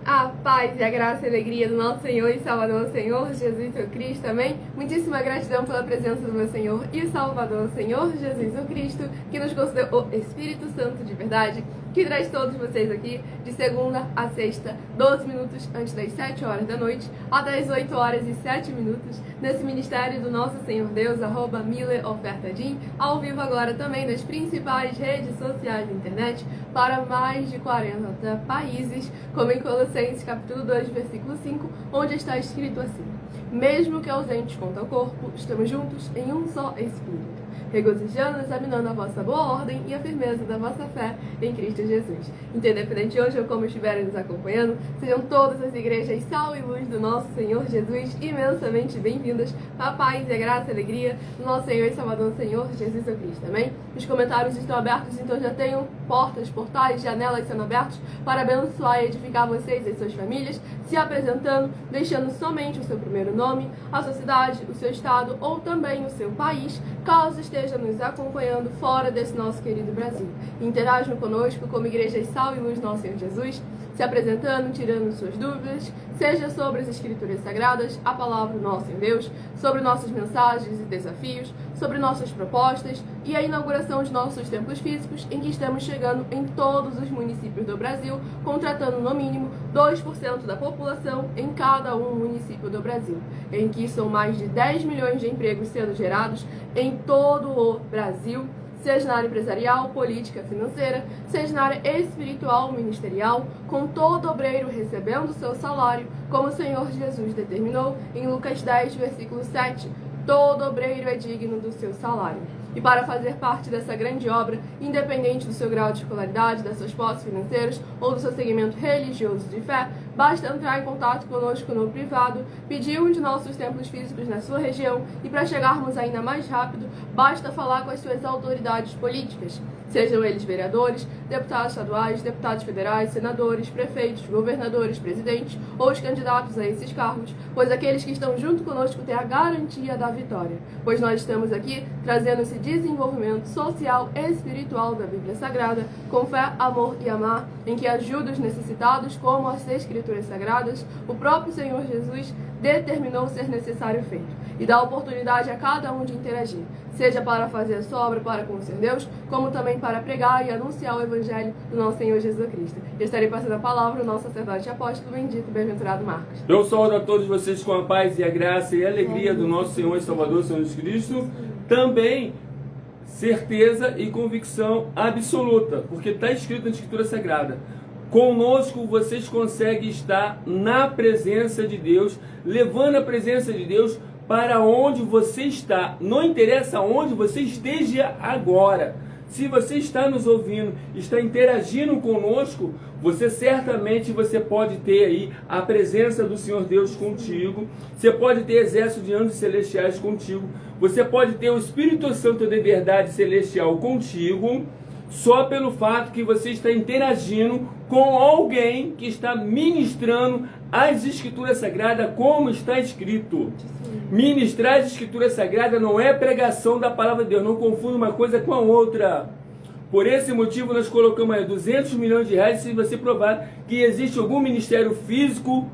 A paz e a graça e a alegria do nosso Senhor e Salvador, Senhor Jesus o Cristo, amém? Muitíssima gratidão pela presença do meu Senhor e Salvador, Senhor Jesus o Cristo, que nos concedeu o Espírito Santo de verdade, que traz todos vocês aqui de segunda a sexta, 12 minutos antes das 7 horas da noite, até as 8 horas e 7 minutos, nesse ministério do nosso Senhor Deus, @MileOfertadim, ao vivo agora também nas principais redes sociais da internet, para mais de 40 países, como em Colossenses capítulo 2, versículo 5, onde está escrito assim: mesmo que ausentes quanto ao corpo, estamos juntos em um só Espírito, regozijando, examinando a vossa boa ordem e a firmeza da vossa fé em Cristo Jesus. Independente de hoje ou como estiverem nos acompanhando, sejam todas as igrejas sal e luz do nosso Senhor Jesus imensamente bem-vindas à paz e a graça e a alegria do nosso Senhor e Salvador, Senhor Jesus Cristo, amém? Os comentários estão abertos, então já tenham portas, portais, janelas sendo abertos para abençoar e edificar vocês e suas famílias, se apresentando, deixando somente o seu primeiro nome, a sua cidade, o seu estado ou também o seu país, caso esteja nos acompanhando fora desse nosso querido Brasil. Interajam conosco como Igreja Sal e Luz Nosso Senhor Jesus, se apresentando, tirando suas dúvidas, seja sobre as Escrituras Sagradas, a palavra do nosso Senhor Deus, sobre nossas mensagens e desafios, sobre nossas propostas e a inauguração de nossos templos físicos, em que estamos chegando em todos os municípios do Brasil, contratando no mínimo 2% da população em cada um município do Brasil, em que são mais de 10 milhões de empregos sendo gerados em todo o Brasil, seja na área empresarial, política, financeira, seja na área espiritual, ministerial, com todo obreiro recebendo seu salário, como o Senhor Jesus determinou em Lucas 10, versículo 7. Todo obreiro é digno do seu salário. E para fazer parte dessa grande obra, independente do seu grau de escolaridade, das suas posses financeiras ou do seu segmento religioso de fé, basta entrar em contato conosco no privado, pedir um de nossos templos físicos na sua região e para chegarmos ainda mais rápido, basta falar com as suas autoridades políticas, sejam eles vereadores, deputados estaduais, deputados federais, senadores, prefeitos, governadores, presidentes ou os candidatos a esses cargos, pois aqueles que estão junto conosco têm a garantia da vitória, pois nós estamos aqui trazendo esse desenvolvimento social e espiritual da Bíblia Sagrada, com fé, amor e amar, em que ajuda os necessitados, como as Escrituras Sagradas, o próprio Senhor Jesus determinou ser necessário feito, e dá oportunidade a cada um de interagir, seja para fazer a sua obra para com o Senhor Deus, como também para pregar e anunciar o Evangelho do nosso Senhor Jesus Cristo. Eu estarei passando a palavra ao nosso sacerdote e apóstolo bendito e bem-aventurado Marcos. Eu saúdo a todos vocês com a paz e a graça e a alegria do nosso Senhor e Salvador, Senhor Jesus Cristo. Também certeza e convicção absoluta, porque está escrito na Escritura Sagrada: conosco vocês conseguem estar na presença de Deus, levando a presença de Deus para onde você está. Não interessa onde você esteja agora. Se você está nos ouvindo, está interagindo conosco, você certamente pode ter aí a presença do Senhor Deus contigo. Você pode ter exército de anjos celestiais contigo. Você pode ter o Espírito Santo de verdade celestial contigo, só pelo fato que você está interagindo com alguém que está ministrando as Escrituras Sagradas, como está escrito. Ministrar as Escrituras Sagradas não é pregação da palavra de Deus, não confunda uma coisa com a outra. Por esse motivo nós colocamos aí 200 milhões de reais se você provar que existe algum ministério físico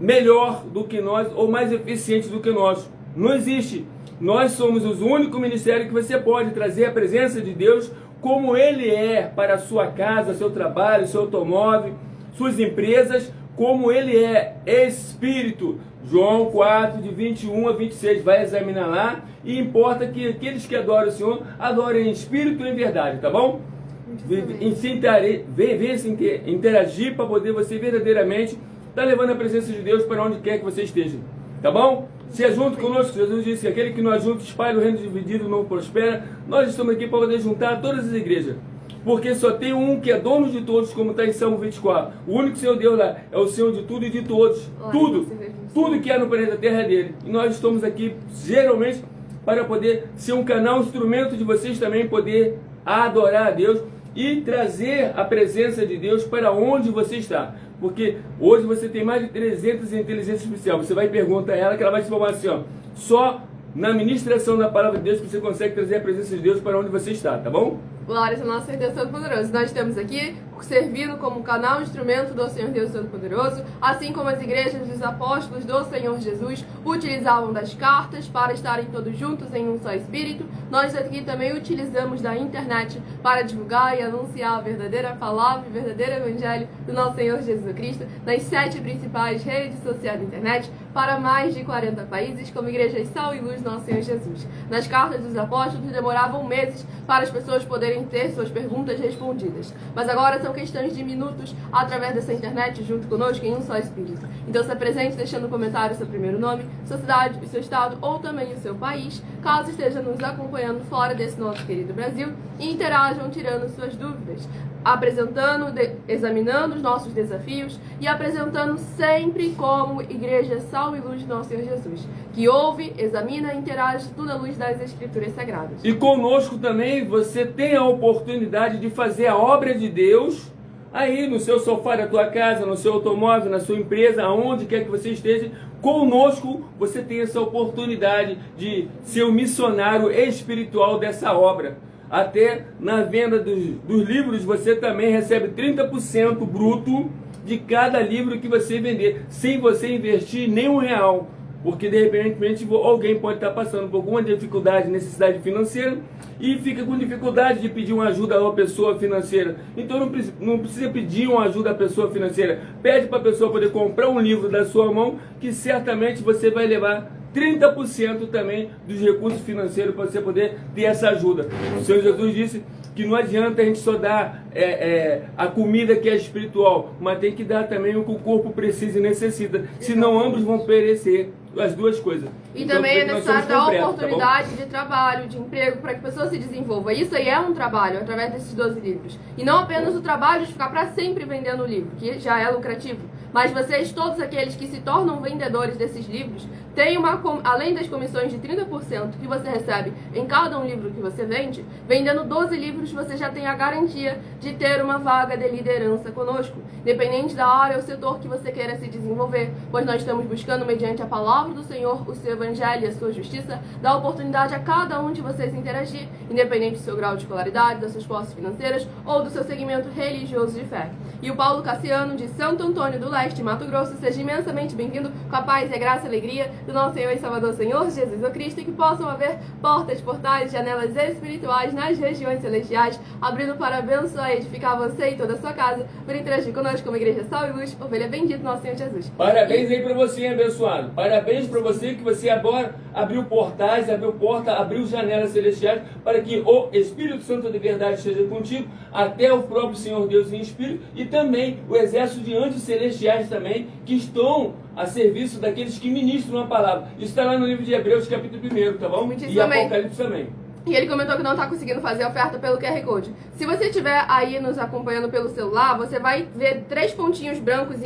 melhor do que nós ou mais eficiente do que nós. Não existe. Nós somos os únicos ministérios que você pode trazer a presença de Deus como Ele é para a sua casa, seu trabalho, seu automóvel, suas empresas, como Ele é Espírito. João 4, de 21 a 26, vai examinar lá, e importa que aqueles que adoram o Senhor, adorem em Espírito e em verdade, tá bom? Venha se interagir para poder você verdadeiramente estar levando a presença de Deus para onde quer que você esteja, tá bom? Se junto conosco, Jesus disse que aquele que não ajunta, espalha o reino dividido, não prospera. Nós estamos aqui para poder juntar todas as igrejas, porque só tem um que é dono de todos, como está em Salmo 24. O único Senhor Deus lá é o Senhor de tudo e de todos. Tudo que há no planeta Terra é dele. E nós estamos aqui, geralmente, para poder ser um canal, um instrumento de vocês também poder adorar a Deus e trazer a presença de Deus para onde você está. Porque hoje você tem mais de 300 inteligências artificiais. Você vai perguntar a ela, que ela vai te falar assim, ó, só na ministração da palavra de Deus que você consegue trazer a presença de Deus para onde você está, tá bom? Glórias ao nosso Senhor Deus Todo-Poderoso. Nós estamos aqui servindo como canal, instrumento do Senhor Deus Todo-Poderoso, assim como as igrejas dos apóstolos do Senhor Jesus utilizavam das cartas para estarem todos juntos em um só espírito. Nós aqui também utilizamos da internet para divulgar e anunciar a verdadeira palavra, o verdadeiro evangelho do nosso Senhor Jesus Cristo nas 7 principais redes sociais da internet para mais de 40 países, como igrejas Sal e Luz do nosso Senhor Jesus. Nas cartas dos apóstolos demoravam meses para as pessoas poderem ter suas perguntas respondidas, mas agora são questões de minutos através dessa internet junto conosco em um só espírito. Então se apresente deixando no comentário o seu primeiro nome, sua cidade, o seu estado ou também o seu país, caso esteja nos acompanhando fora desse nosso querido Brasil, e interajam tirando suas dúvidas, examinando os nossos desafios e apresentando sempre como Igreja Sal e Luz do nosso Senhor Jesus, que ouve, examina e interage tudo à luz das Escrituras Sagradas. E conosco também você tem a oportunidade de fazer a obra de Deus aí no seu sofá da tua casa, no seu automóvel, na sua empresa, aonde quer que você esteja. Conosco você tem essa oportunidade de ser o missionário espiritual dessa obra. Até na venda dos livros você também recebe 30% bruto de cada livro que você vender, sem você investir nenhum real. Porque de repente alguém pode estar passando por alguma dificuldade, necessidade financeira e fica com dificuldade de pedir uma ajuda a uma pessoa financeira. Então não precisa pedir uma ajuda à pessoa financeira. Pede para a pessoa poder comprar um livro da sua mão, que certamente você vai levar 30% também dos recursos financeiros para você poder ter essa ajuda. O Senhor Jesus disse que não adianta a gente só dar a comida que é espiritual, mas tem que dar também o que o corpo precisa e necessita, senão ambos vão perecer, as duas coisas. E então, também é necessário dar oportunidade de trabalho, de emprego, para que a pessoa se desenvolva. Isso aí é um trabalho, através desses 12 livros. E não apenas o trabalho de ficar para sempre vendendo o livro, que já é lucrativo, mas vocês, todos aqueles que se tornam vendedores desses livros, têm além das comissões de 30% que você recebe em cada um livro que você vende, vendendo 12 livros você já tem a garantia de ter uma vaga de liderança conosco, independente da área ou setor que você queira se desenvolver, pois nós estamos buscando, mediante a palavra do Senhor, o seu evangelho e a sua justiça, dar oportunidade a cada um de vocês interagir, independente do seu grau de escolaridade, das suas posses financeiras ou do seu segmento religioso de fé. E o Paulo Cassiano, de Santo Antônio do Leste, Mato Grosso, seja imensamente bem-vindo, com a paz e a graça e a alegria do nosso Senhor e Salvador Senhor Jesus o Cristo, e que possam haver portas, portais, janelas espirituais nas regiões celestiais, abrindo para abençoar e edificar você e toda a sua casa, por interagir conosco como Igreja Sal e Luz, ovelha bendita, nosso Senhor Jesus. Parabéns aí para você, abençoado. Parabéns para você que você agora abriu portais, abriu porta, abriu janelas celestiais, para que o Espírito Santo de verdade esteja contigo, até o próprio Senhor Deus em Espírito, e também o exército de anjos celestiais também, que estão a serviço daqueles que ministram a palavra. Isso está lá no livro de Hebreus, capítulo 1, tá bom? E Apocalipse também. E ele comentou que não está conseguindo fazer a oferta pelo QR Code. Se você estiver aí nos acompanhando pelo celular, você vai ver 3 pontinhos brancos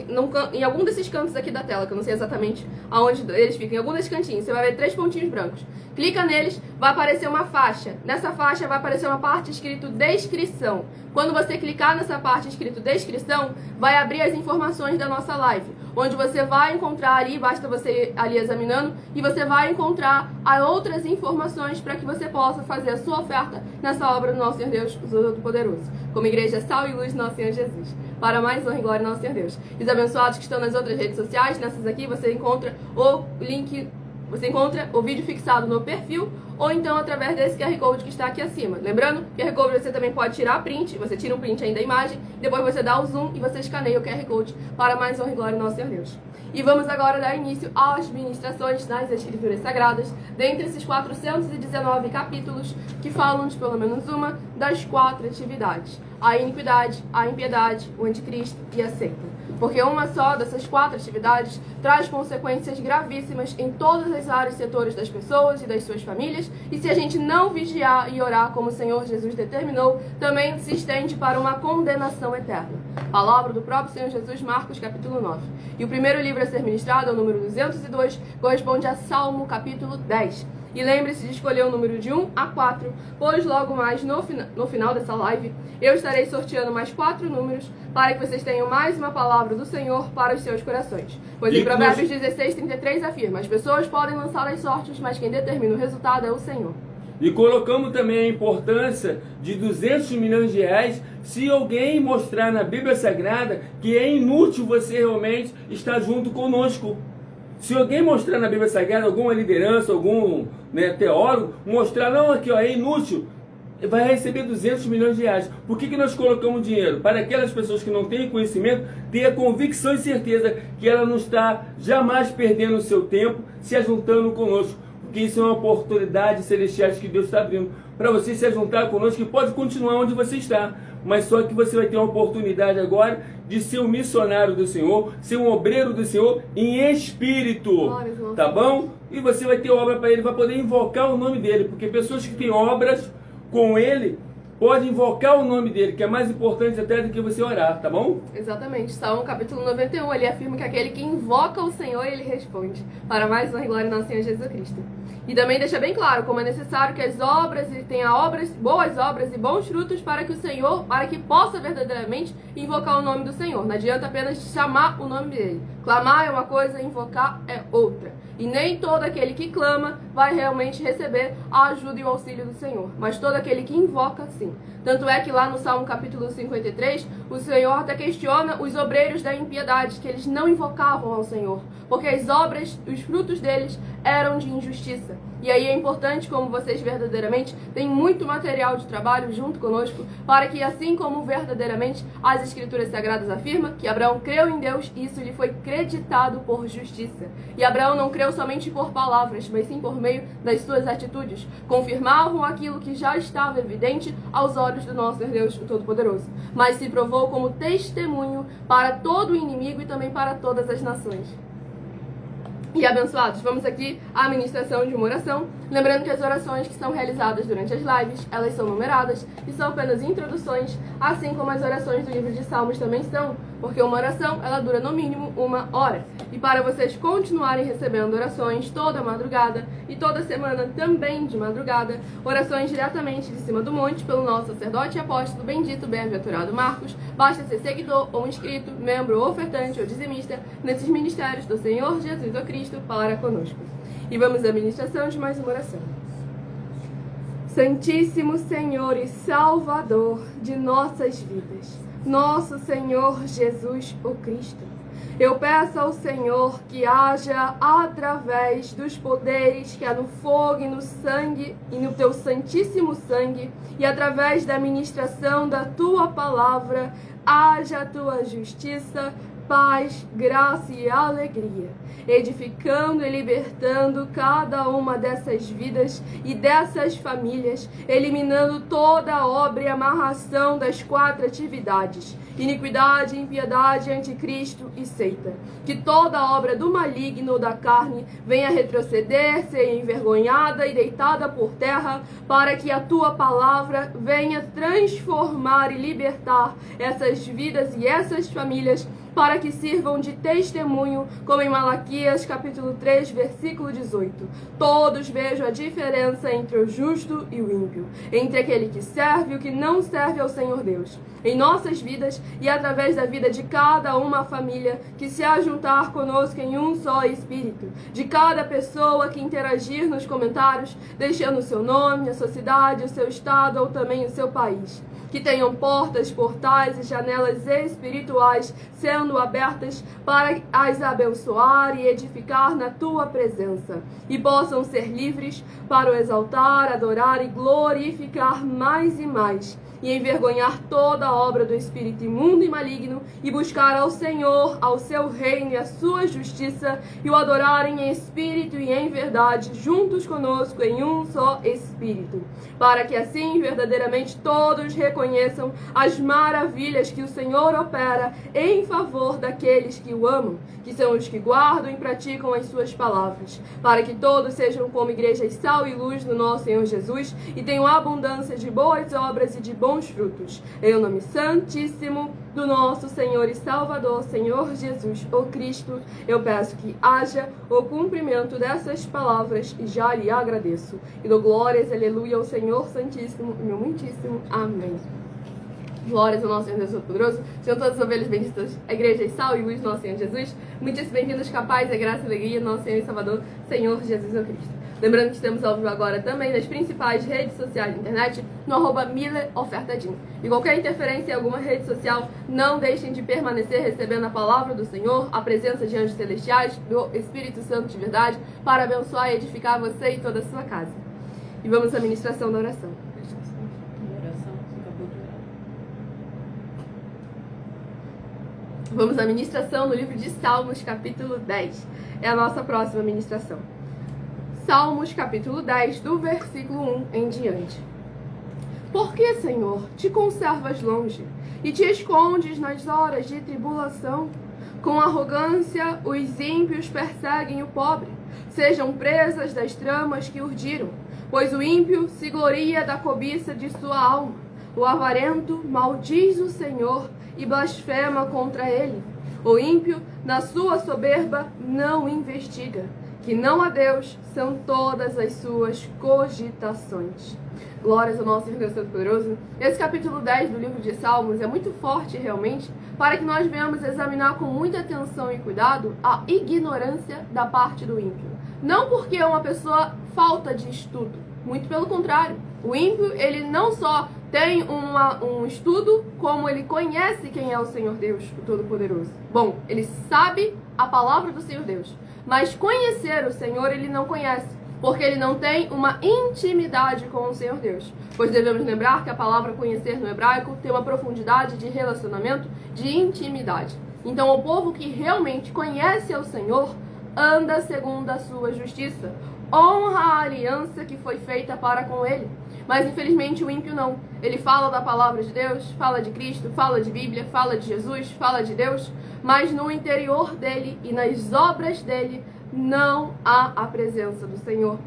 em algum desses cantos aqui da tela, que eu não sei exatamente aonde eles ficam. Em algum desses cantinhos, você vai ver 3 pontinhos brancos. Clica neles, vai aparecer uma faixa. Nessa faixa vai aparecer uma parte escrito descrição. Quando você clicar nessa parte escrito descrição, vai abrir as informações da nossa live, onde você vai encontrar ali, basta você ir ali examinando, e você vai encontrar outras informações para que você possa fazer a sua oferta nessa obra do nosso Senhor Deus, o Todo-Poderoso, como Igreja Sal e Luz do nosso Senhor Jesus. Para mais honra e glória do nosso Senhor Deus. E os abençoados que estão nas outras redes sociais, nessas aqui você encontra o link, você encontra o vídeo fixado no perfil, ou então através desse QR Code que está aqui acima. Lembrando, QR Code você também pode tirar print, você tira um print aí da imagem, depois você dá o zoom e você escaneia o QR Code para mais honra e glória do nosso Senhor Deus. E vamos agora dar início às ministrações nas Escrituras Sagradas, dentre esses 419 capítulos que falam de pelo menos uma das 4 atividades: a iniquidade, a impiedade, o anticristo e a seita. Porque uma só dessas 4 atividades traz consequências gravíssimas em todas as áreas e setores das pessoas e das suas famílias, e se a gente não vigiar e orar como o Senhor Jesus determinou, também se estende para uma condenação eterna. Palavra do próprio Senhor Jesus, Marcos capítulo 9. E o primeiro livro a ser ministrado é o número 202, corresponde a Salmo capítulo 10. E lembre-se de escolher o número de 1 a 4, pois logo mais no final dessa live eu estarei sorteando mais 4 números para que vocês tenham mais uma palavra do Senhor para os seus corações. Pois em Provérbios 16:33 afirma: as pessoas podem lançar as sortes, mas quem determina o resultado é o Senhor. E colocamos também a importância de 200 milhões de reais se alguém mostrar na Bíblia Sagrada que é inútil você realmente estar junto conosco. Se alguém mostrar na Bíblia Sagrada, alguma liderança, algum teólogo, mostrar, não, aqui ó, é inútil, vai receber 200 milhões de reais. Por que nós colocamos dinheiro? Para aquelas pessoas que não têm conhecimento, ter a convicção e certeza que ela não está jamais perdendo o seu tempo se ajuntando conosco. Porque isso é uma oportunidade celestial que Deus está abrindo para você se juntar conosco, que pode continuar onde você está. Mas só que você vai ter uma oportunidade agora de ser um missionário do Senhor, ser um obreiro do Senhor em espírito, tá bom? E você vai ter obra para Ele, vai poder invocar o nome dEle, porque pessoas que têm obras com Ele podem invocar o nome dEle, que é mais importante até do que você orar, tá bom? Exatamente, Salmo capítulo 91, ele afirma que aquele que invoca o Senhor, Ele responde, para mais honra e glória do nosso Senhor Jesus Cristo. E também deixa bem claro como é necessário que as obras tenha boas obras e bons frutos para que o Senhor, para que possa verdadeiramente invocar o nome do Senhor. Não adianta apenas chamar o nome dele. Clamar é uma coisa, invocar é outra. E nem todo aquele que clama vai realmente receber a ajuda e o auxílio do Senhor. Mas todo aquele que invoca, sim. Tanto é que lá no Salmo capítulo 53, o Senhor até questiona os obreiros da impiedade, que eles não invocavam ao Senhor, porque as obras, os frutos deles eram de injustiça. E aí é importante, como vocês verdadeiramente têm muito material de trabalho junto conosco, para que assim como verdadeiramente as Escrituras Sagradas afirmam, que Abraão creu em Deus e isso lhe foi creditado por justiça. E Abraão não creu somente por palavras, mas sim por meio das suas atitudes. Confirmavam aquilo que já estava evidente aos olhos do nosso Deus, o Todo-Poderoso. Mas se provou como testemunho para todo o inimigo e também para todas as nações. E abençoados, vamos aqui à ministração de uma oração. Lembrando que as orações que são realizadas durante as lives, elas são numeradas e são apenas introduções, assim como as orações do livro de Salmos também são, porque uma oração, ela dura no mínimo 1 hora. E para vocês continuarem recebendo orações toda madrugada e toda semana também de madrugada, orações diretamente de cima do monte pelo nosso sacerdote e apóstolo bendito, bem-aventurado Marcos, basta ser seguidor ou inscrito, membro ou ofertante ou dizimista nesses ministérios do Senhor Jesus o Cristo para conosco. E vamos à ministração de mais uma oração. Santíssimo Senhor e Salvador de nossas vidas, nosso Senhor Jesus o Cristo, eu peço ao Senhor que haja através dos poderes que há no fogo e no sangue e no teu santíssimo sangue e através da ministração da tua palavra, haja a tua justiça, paz, graça e alegria, edificando e libertando cada uma dessas vidas e dessas famílias, eliminando toda a obra e amarração das 4 atividades, iniquidade, impiedade, anticristo e seita. Que toda obra do maligno ou da carne venha retroceder, ser envergonhada e deitada por terra, para que a tua palavra venha transformar e libertar essas vidas e essas famílias, para que sirvam de testemunho, como em Malaquias capítulo 3, versículo 18. Todos vejam a diferença entre o justo e o ímpio, entre aquele que serve e o que não serve ao Senhor Deus, em nossas vidas e através da vida de cada uma família que se ajuntar conosco em um só Espírito, de cada pessoa que interagir nos comentários, deixando o seu nome, a sua cidade, o seu estado ou também o seu país. Que tenham portas, portais e janelas espirituais sendo abertas para as abençoar e edificar na tua presença. E possam ser livres para o exaltar, adorar e glorificar mais e mais. E envergonhar toda a obra do espírito imundo e maligno, e buscar ao Senhor, ao seu reino e a sua justiça, e o adorarem em espírito e em verdade, juntos conosco em um só espírito, para que assim verdadeiramente todos reconheçam as maravilhas que o Senhor opera em favor daqueles que o amam, que são os que guardam e praticam as suas palavras, para que todos sejam como igrejas sal e luz do nosso Senhor Jesus, e tenham abundância de boas obras e de bons frutos. Em nome santíssimo do nosso Senhor e Salvador, Senhor Jesus, o Cristo, eu peço que haja o cumprimento dessas palavras e já lhe agradeço. E dou glórias, aleluia, ao Senhor Santíssimo e meu muitíssimo amém. Glórias ao nosso Senhor Jesus Poderoso. Sejam todas as ovelhas benditas, a igreja e sal e luz do nosso Senhor Jesus. Muitíssimo bem-vindos, capaz, a graça e a alegria do nosso Senhor e Salvador, Senhor Jesus o Cristo. Lembrando que estamos ao vivo agora também nas principais redes sociais da internet, no @MillerOfertaDin. E qualquer interferência em alguma rede social, não deixem de permanecer recebendo a palavra do Senhor, a presença de anjos celestiais, do Espírito Santo de verdade, para abençoar e edificar você e toda a sua casa. E vamos à ministração da oração. Vamos à ministração no livro de Salmos, capítulo 10. É a nossa próxima ministração. Salmos, capítulo 10, do versículo 1 em diante. Por que, Senhor, te conservas longe e te escondes nas horas de tribulação? Com arrogância, os ímpios perseguem o pobre, sejam presas das tramas que urdiram, pois o ímpio se gloria da cobiça de sua alma. O avarento maldiz o Senhor e blasfema contra ele. O ímpio, na sua soberba, não investiga. Que não a Deus são todas as suas cogitações. Glórias ao nosso Deus Todo-Poderoso. Esse capítulo 10 do livro de Salmos é muito forte realmente, para que nós venhamos examinar com muita atenção e cuidado a ignorância da parte do ímpio. Não porque é uma pessoa falta de estudo, muito pelo contrário. O ímpio, ele não só tem um estudo, como ele conhece quem é o Senhor Deus, o Todo-Poderoso. Bom, ele sabe a palavra do Senhor Deus, mas conhecer o Senhor ele não conhece, porque ele não tem uma intimidade com o Senhor Deus. Pois devemos lembrar que a palavra conhecer no hebraico tem uma profundidade de relacionamento, de intimidade. Então o povo que realmente conhece ao Senhor anda segundo a sua justiça, honra a aliança que foi feita para com ele. Mas infelizmente o ímpio não. Ele fala da palavra de Deus, fala de Cristo, fala de Bíblia, fala de Jesus, fala de Deus, mas no interior dele e nas obras dele não há a presença do Senhor.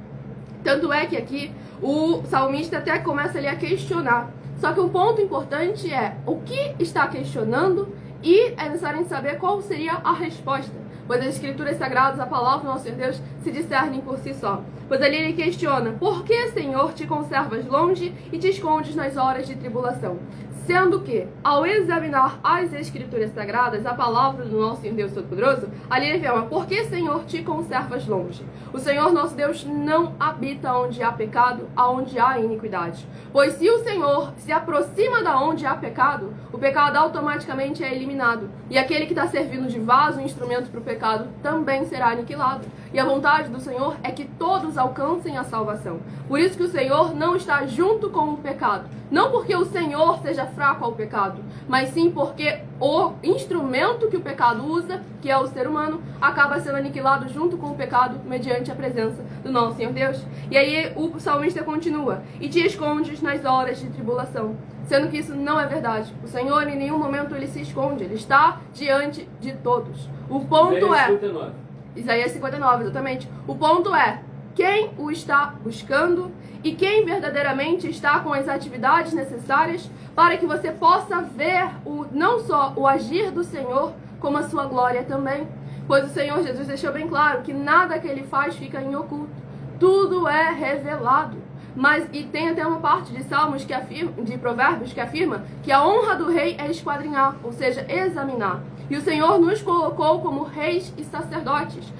Tanto é que aqui o salmista até começa ali a questionar. Só que o ponto importante é o que está questionando e é necessário saber qual seria a resposta. Pois as escrituras sagradas, a palavra do nosso Deus, se discernem por si só. Pois ali ele questiona, por que, Senhor, te conservas longe e te escondes nas horas de tribulação? Sendo que, ao examinar as escrituras sagradas, a palavra do nosso Deus Todo-Poderoso, ali ele afirma, por que, Senhor, te conservas longe? O Senhor nosso Deus não habita onde há pecado, aonde há iniquidade. Pois se o Senhor se aproxima da onde há pecado, o pecado automaticamente é eliminado. E aquele que está servindo de vaso, instrumento para o pecado, também será aniquilado. E a vontade do Senhor é que todos alcancem a salvação. Por isso que o Senhor não está junto com o pecado. Não porque o Senhor seja fraco ao pecado, mas sim porque o instrumento que o pecado usa, que é o ser humano, acaba sendo aniquilado junto com o pecado mediante a presença do nosso Senhor Deus. E aí o salmista continua, e te escondes nas horas de tribulação. Sendo que isso não é verdade. O Senhor em nenhum momento ele se esconde, ele está diante de todos. O ponto Isaías 59, exatamente. O ponto é, quem o está buscando e quem verdadeiramente está com as atividades necessárias para que você possa ver não só o agir do Senhor, como a sua glória também. Pois o Senhor Jesus deixou bem claro que nada que ele faz fica em oculto. Tudo é revelado. E tem até uma parte de Salmos de Provérbios que afirma que a honra do rei é esquadrinhar, ou seja, examinar. E o Senhor nos colocou como reis e sacerdotes.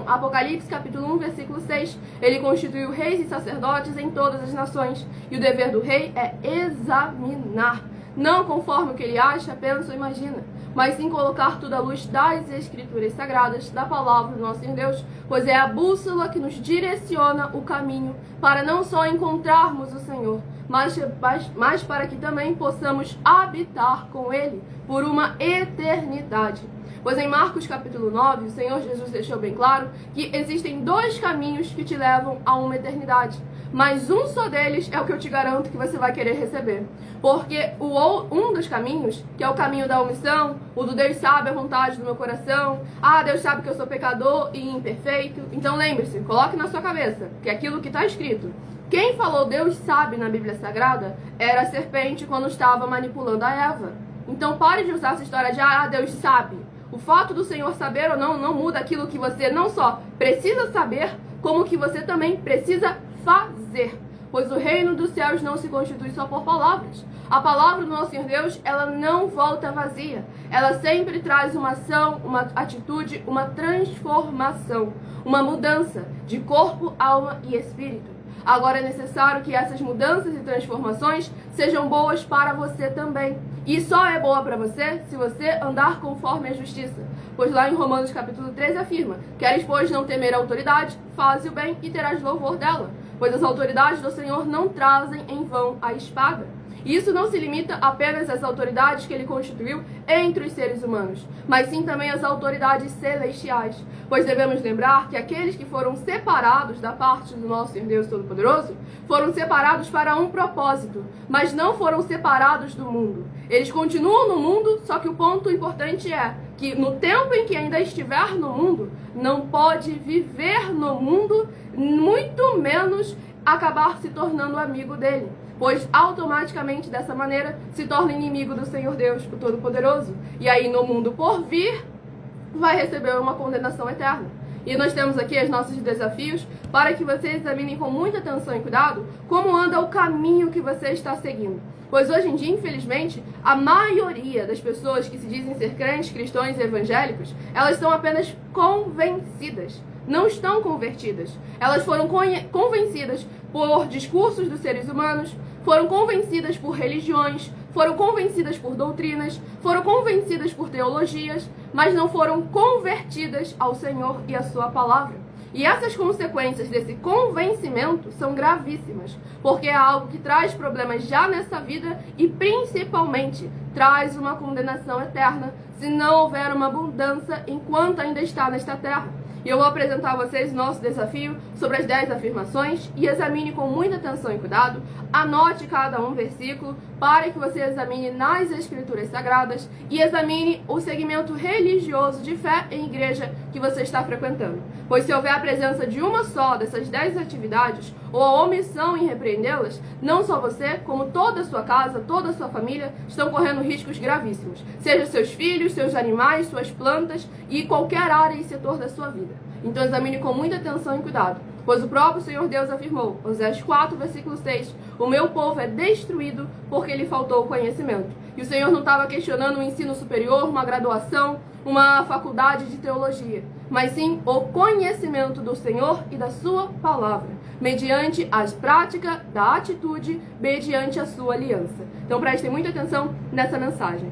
Apocalipse capítulo 1, versículo 6. Ele constituiu reis e sacerdotes em todas as nações. E o dever do rei é examinar. Não conforme o que ele acha, pensa ou imagina, mas sim colocar tudo à luz das escrituras sagradas, da palavra do nosso Deus, pois é a bússola que nos direciona o caminho para não só encontrarmos o Senhor, mas para que também possamos habitar com Ele por uma eternidade. Pois em Marcos capítulo 9, o Senhor Jesus deixou bem claro que existem dois caminhos que te levam a uma eternidade. Mas um só deles é o que eu te garanto que você vai querer receber. Porque um dos caminhos, que é o caminho da omissão, o do Deus sabe a vontade do meu coração, Deus sabe que eu sou pecador e imperfeito. Então lembre-se, coloque na sua cabeça que aquilo que está escrito, quem falou Deus sabe na Bíblia Sagrada, era a serpente quando estava manipulando a Eva. Então pare de usar essa história de Deus sabe. O fato do Senhor saber ou não muda aquilo que você não só precisa saber, como que você também precisa fazer. pois o reino dos céus não se constitui só por palavras. A palavra do nosso Senhor Deus, ela não volta vazia. Ela sempre traz uma ação, uma atitude, uma transformação, uma mudança de corpo, alma e espírito. Agora é necessário que essas mudanças e transformações sejam boas para você também. E só é boa para você se você andar conforme a justiça. Pois lá em Romanos capítulo 13 afirma: queres, pois, não temer a autoridade, faze o bem e terás louvor dela. Pois as autoridades do Senhor não trazem em vão a espada. E isso não se limita apenas às autoridades que ele constituiu entre os seres humanos, mas sim também às autoridades celestiais. Pois devemos lembrar que aqueles que foram separados da parte do nosso Senhor Deus Todo-Poderoso foram separados para um propósito, mas não foram separados do mundo. Eles continuam no mundo, só que o ponto importante é que no tempo em que ainda estiver no mundo, não pode viver no mundo, muito menos acabar se tornando amigo dele, pois automaticamente dessa maneira se torna inimigo do Senhor Deus, o Todo-Poderoso. E aí no mundo por vir vai receber uma condenação eterna. E nós temos aqui os nossos desafios para que vocês examinem com muita atenção e cuidado como anda o caminho que você está seguindo. Pois hoje em dia, infelizmente, a maioria das pessoas que se dizem ser crentes, cristãos e evangélicos, elas estão apenas convencidas, não estão convertidas. Elas foram convencidas por discursos dos seres humanos, foram convencidas por religiões, foram convencidas por doutrinas, foram convencidas por teologias, mas não foram convertidas ao Senhor e à sua palavra. E essas consequências desse convencimento são gravíssimas, porque é algo que traz problemas já nessa vida e principalmente traz uma condenação eterna se não houver uma mudança enquanto ainda está nesta terra. E eu vou apresentar a vocês nosso desafio sobre as 10 afirmações e examine com muita atenção e cuidado, anote cada um versículo para que você examine nas Escrituras Sagradas e examine o segmento religioso de fé em igreja que você está frequentando. Pois se houver a presença de uma só dessas 10 atividades ou a omissão em repreendê-las, não só você, como toda a sua casa, toda a sua família estão correndo riscos gravíssimos, seja seus filhos, seus animais, suas plantas e qualquer área e setor da sua vida. Então examine com muita atenção e cuidado, pois o próprio Senhor Deus afirmou, Oséias 4, versículo 6, o meu povo é destruído porque lhe faltou o conhecimento. E o Senhor não estava questionando um ensino superior, uma graduação, uma faculdade de teologia, mas sim o conhecimento do Senhor e da sua palavra, mediante a prática da atitude, mediante a sua aliança. Então prestem muita atenção nessa mensagem.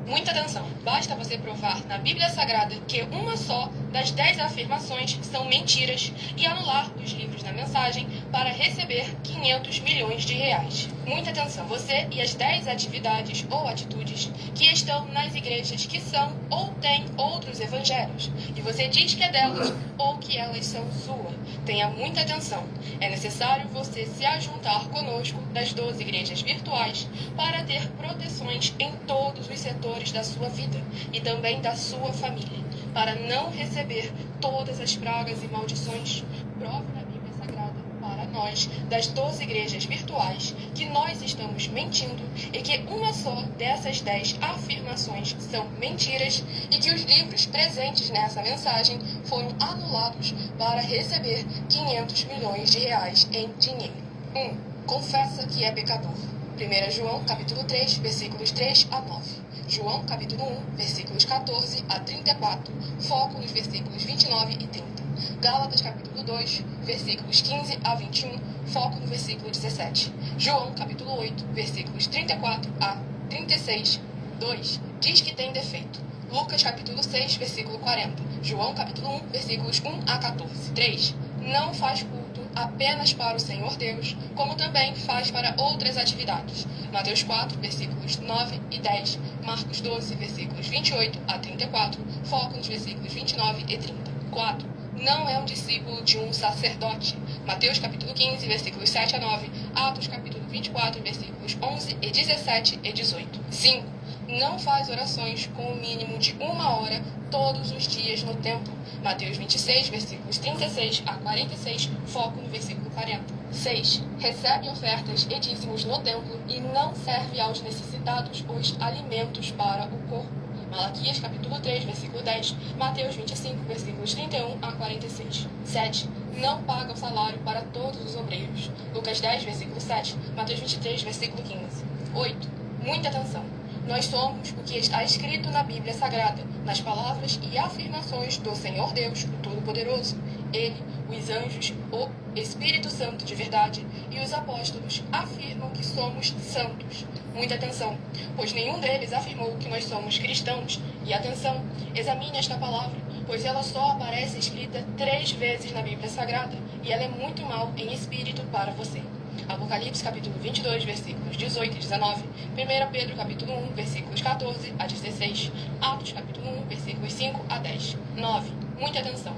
Muita atenção. Basta você provar na Bíblia Sagrada que uma só das 10 afirmações são mentiras e anular os livros da mensagem para receber 500 milhões de reais. Muita atenção. Você e as 10 atividades ou atitudes que estão nas igrejas que são ou têm outros evangelhos. E você diz que é delas ou que elas são sua. Tenha muita atenção. É necessário você se ajuntar conosco das 12 igrejas virtuais para ter proteções em todos os setores da sua vida e também da sua família, para não receber todas as pragas e maldições. Prove na Bíblia Sagrada para nós, das 12 igrejas virtuais, que nós estamos mentindo e que uma só dessas 10 afirmações são mentiras e que os livros presentes nessa mensagem foram anulados para receber 500 milhões de reais em dinheiro. 1. Confessa que é pecador. 1 João, capítulo 3, versículos 3 a 9. João, capítulo 1, versículos 14 a 34, foco nos versículos 29 e 30. Gálatas, capítulo 2, versículos 15 a 21, foco no versículo 17. João, capítulo 8, versículos 34 a 36, 2, diz que tem defeito. Lucas, capítulo 6, versículo 40. João, capítulo 1, versículos 1 a 14. 3. Não faz culto apenas para o Senhor Deus, como também faz para outras atividades. Mateus 4, versículos 9 e 10. Marcos 12, versículos 28 a 34. Foco nos versículos 29 e 30. 4. Não é um discípulo de um sacerdote. Mateus capítulo 15, versículos 7 a 9. Atos capítulo 24, versículos 11 e 17 e 18. 5. Não faz orações com o mínimo de 1 hora todos os dias no templo. Mateus 26, versículos 36 a 46, foco no versículo 40. 6. Recebe ofertas e dízimos no templo e não serve aos necessitados os alimentos para o corpo. Malaquias capítulo 3, versículo 10, Mateus 25, versículos 31 a 46. 7. Não paga o salário para todos os obreiros. Lucas 10, versículo 7, Mateus 23, versículo 15. 8. Muita atenção. Nós somos o que está escrito na Bíblia Sagrada, nas palavras e afirmações do Senhor Deus, o Todo-Poderoso. Ele, os anjos, o Espírito Santo de verdade e os apóstolos afirmam que somos santos. Muita atenção, pois nenhum deles afirmou que nós somos cristãos. E atenção, examine esta palavra, pois ela só aparece escrita 3 vezes na Bíblia Sagrada, e ela é muito mal em espírito para você. Apocalipse capítulo 22, versículos 18 e 19, 1 Pedro capítulo 1, versículos 14 a 16, Atos capítulo 1, versículos 5 a 10. 9. Muita atenção.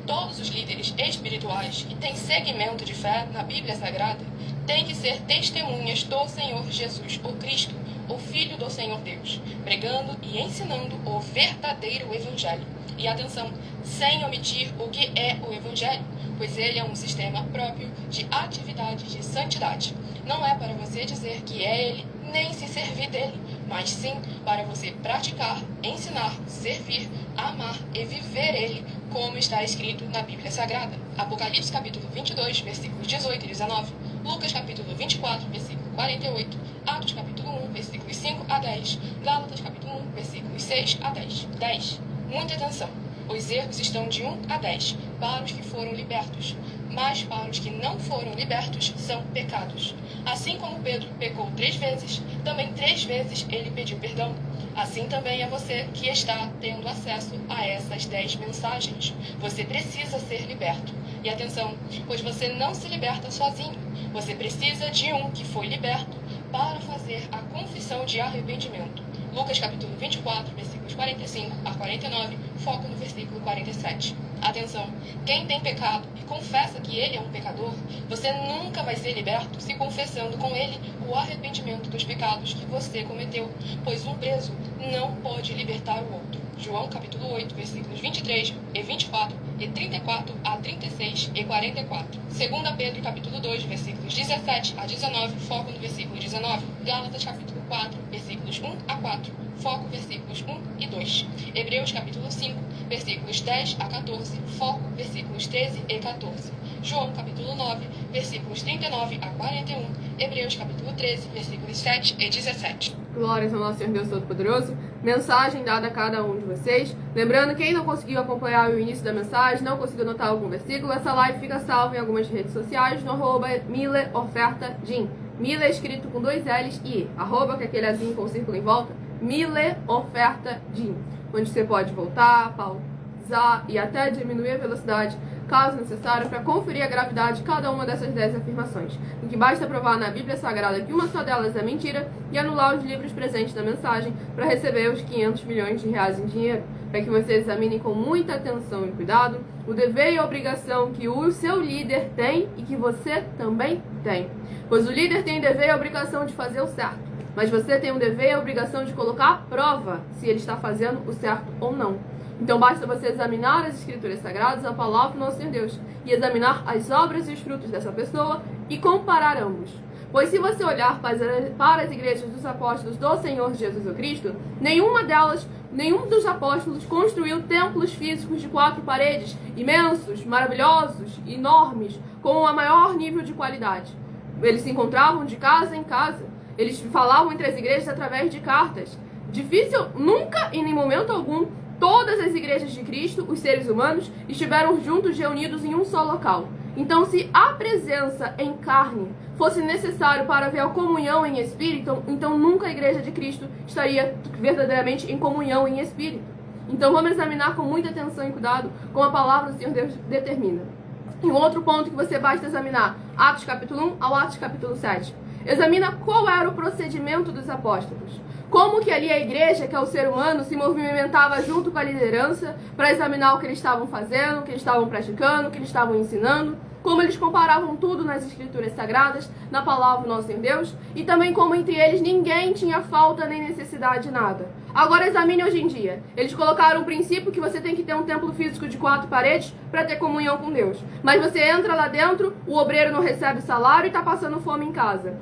Todos os líderes espirituais que têm segmento de fé na Bíblia Sagrada têm que ser testemunhas do Senhor Jesus, o Cristo, o Filho do Senhor Deus, pregando e ensinando o verdadeiro Evangelho. E atenção, sem omitir o que é o Evangelho, pois ele é um sistema próprio de atividades de santidade. Não é para você dizer que é ele, nem se servir dele, mas sim para você praticar, ensinar, servir, amar e viver ele, como está escrito na Bíblia Sagrada. Apocalipse capítulo 22, versículos 18 e 19, Lucas capítulo 24, versículo 48, Atos capítulo 1, versículos 5 a 10, Gálatas capítulo 1, versículos 6 a 10. 10. Muita atenção. Os erros estão de 1 a 10 para os que foram libertos, mas para os que não foram libertos são pecados. Assim como Pedro pecou 3 vezes, também 3 vezes ele pediu perdão. Assim também é você que está tendo acesso a essas 10 mensagens. Você precisa ser liberto. E atenção, pois você não se liberta sozinho. Você precisa de um que foi liberto para fazer a confissão de arrependimento. Lucas capítulo 24, versículos 45 a 49, foco no versículo 47. Atenção, quem tem pecado e confessa que ele é um pecador, você nunca vai ser liberto se confessando com ele o arrependimento dos pecados que você cometeu, pois um preso não pode libertar o outro. João capítulo 8, versículos 23 e 24 e 34 a 36 e 44. 2 Pedro capítulo 2, versículos 17 a 19, foco no versículo 19. Gálatas capítulo 4, versículos 1 a 4, foco versículos 1 e 2. Hebreus capítulo 5, versículos 10 a 14, foco versículos 13 e 14. João capítulo 9, versículos 39 a 41. Hebreus capítulo 13, versículos 7 e 17. Glórias ao nosso Senhor Deus Todo-Poderoso. Mensagem dada a cada um de vocês. Lembrando, quem não conseguiu acompanhar o início da mensagem, não conseguiu anotar algum versículo, essa live fica salva em algumas redes sociais no @mileofertajim. Mile é escrito com 2 L's e arroba, que é aquele azinho com o círculo em volta, mileofertajim, onde você pode voltar, pausar e até diminuir a velocidade, caso necessário, para conferir a gravidade de cada uma dessas 10 afirmações, em que basta provar na Bíblia Sagrada que uma só delas é mentira e anular os livros presentes da mensagem para receber os 500 milhões de reais em dinheiro, para que vocês examinem com muita atenção e cuidado o dever e a obrigação que o seu líder tem e que você também tem. Pois o líder tem o dever e a obrigação de fazer o certo, mas você tem o dever e a obrigação de colocar à prova se ele está fazendo o certo ou não. Então basta você examinar as Escrituras Sagradas, a palavra do nosso Senhor Deus, e examinar as obras e os frutos dessa pessoa e comparar ambos. Pois se você olhar para as igrejas dos apóstolos do Senhor Jesus o Cristo, nenhum dos apóstolos construiu templos físicos de 4 paredes, imensos, maravilhosos, enormes, com o maior nível de qualidade. Eles se encontravam de casa em casa. Eles falavam entre as igrejas através de cartas. Nunca e em momento algum, todas as igrejas de Cristo, os seres humanos, estiveram juntos, reunidos em um só local. Então, se a presença em carne fosse necessário para haver a comunhão em espírito, então nunca a igreja de Cristo estaria verdadeiramente em comunhão em espírito. Então, vamos examinar com muita atenção e cuidado como a palavra do Senhor Deus determina. E um outro ponto que você basta examinar, Atos capítulo 1 ao Atos capítulo 7. Examina qual era o procedimento dos apóstolos. Como que ali a igreja, que é o ser humano, se movimentava junto com a liderança para examinar o que eles estavam fazendo, o que eles estavam praticando, o que eles estavam ensinando. Como eles comparavam tudo nas Escrituras Sagradas, na palavra do nosso Deus. E também como entre eles ninguém tinha falta nem necessidade de nada. Agora examine hoje em dia. Eles colocaram o princípio que você tem que ter um templo físico de 4 paredes para ter comunhão com Deus. Mas você entra lá dentro, o obreiro não recebe salário e está passando fome em casa.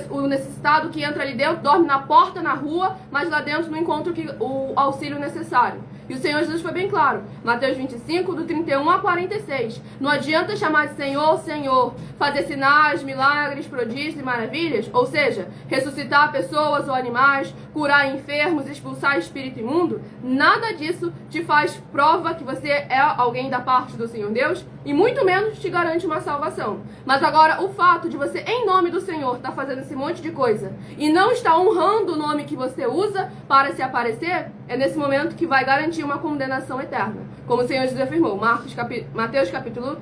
O necessitado que entra ali dentro dorme na porta, na rua, mas lá dentro não encontra o auxílio necessário. E o Senhor Jesus foi bem claro. Mateus 25, do 31 a 46. Não adianta chamar de Senhor, Senhor, fazer sinais, milagres, prodígios e maravilhas, ou seja, ressuscitar pessoas ou animais, curar enfermos, expulsar espírito imundo. Nada disso te faz prova que você é alguém da parte do Senhor Deus e muito menos te garante uma salvação. Mas agora, o fato de você, em nome do Senhor, estar fazendo esse monte de coisa e não estar honrando o nome que você usa para se aparecer, é nesse momento que vai garantir uma condenação eterna. Como o Senhor Jesus afirmou, Mateus capítulo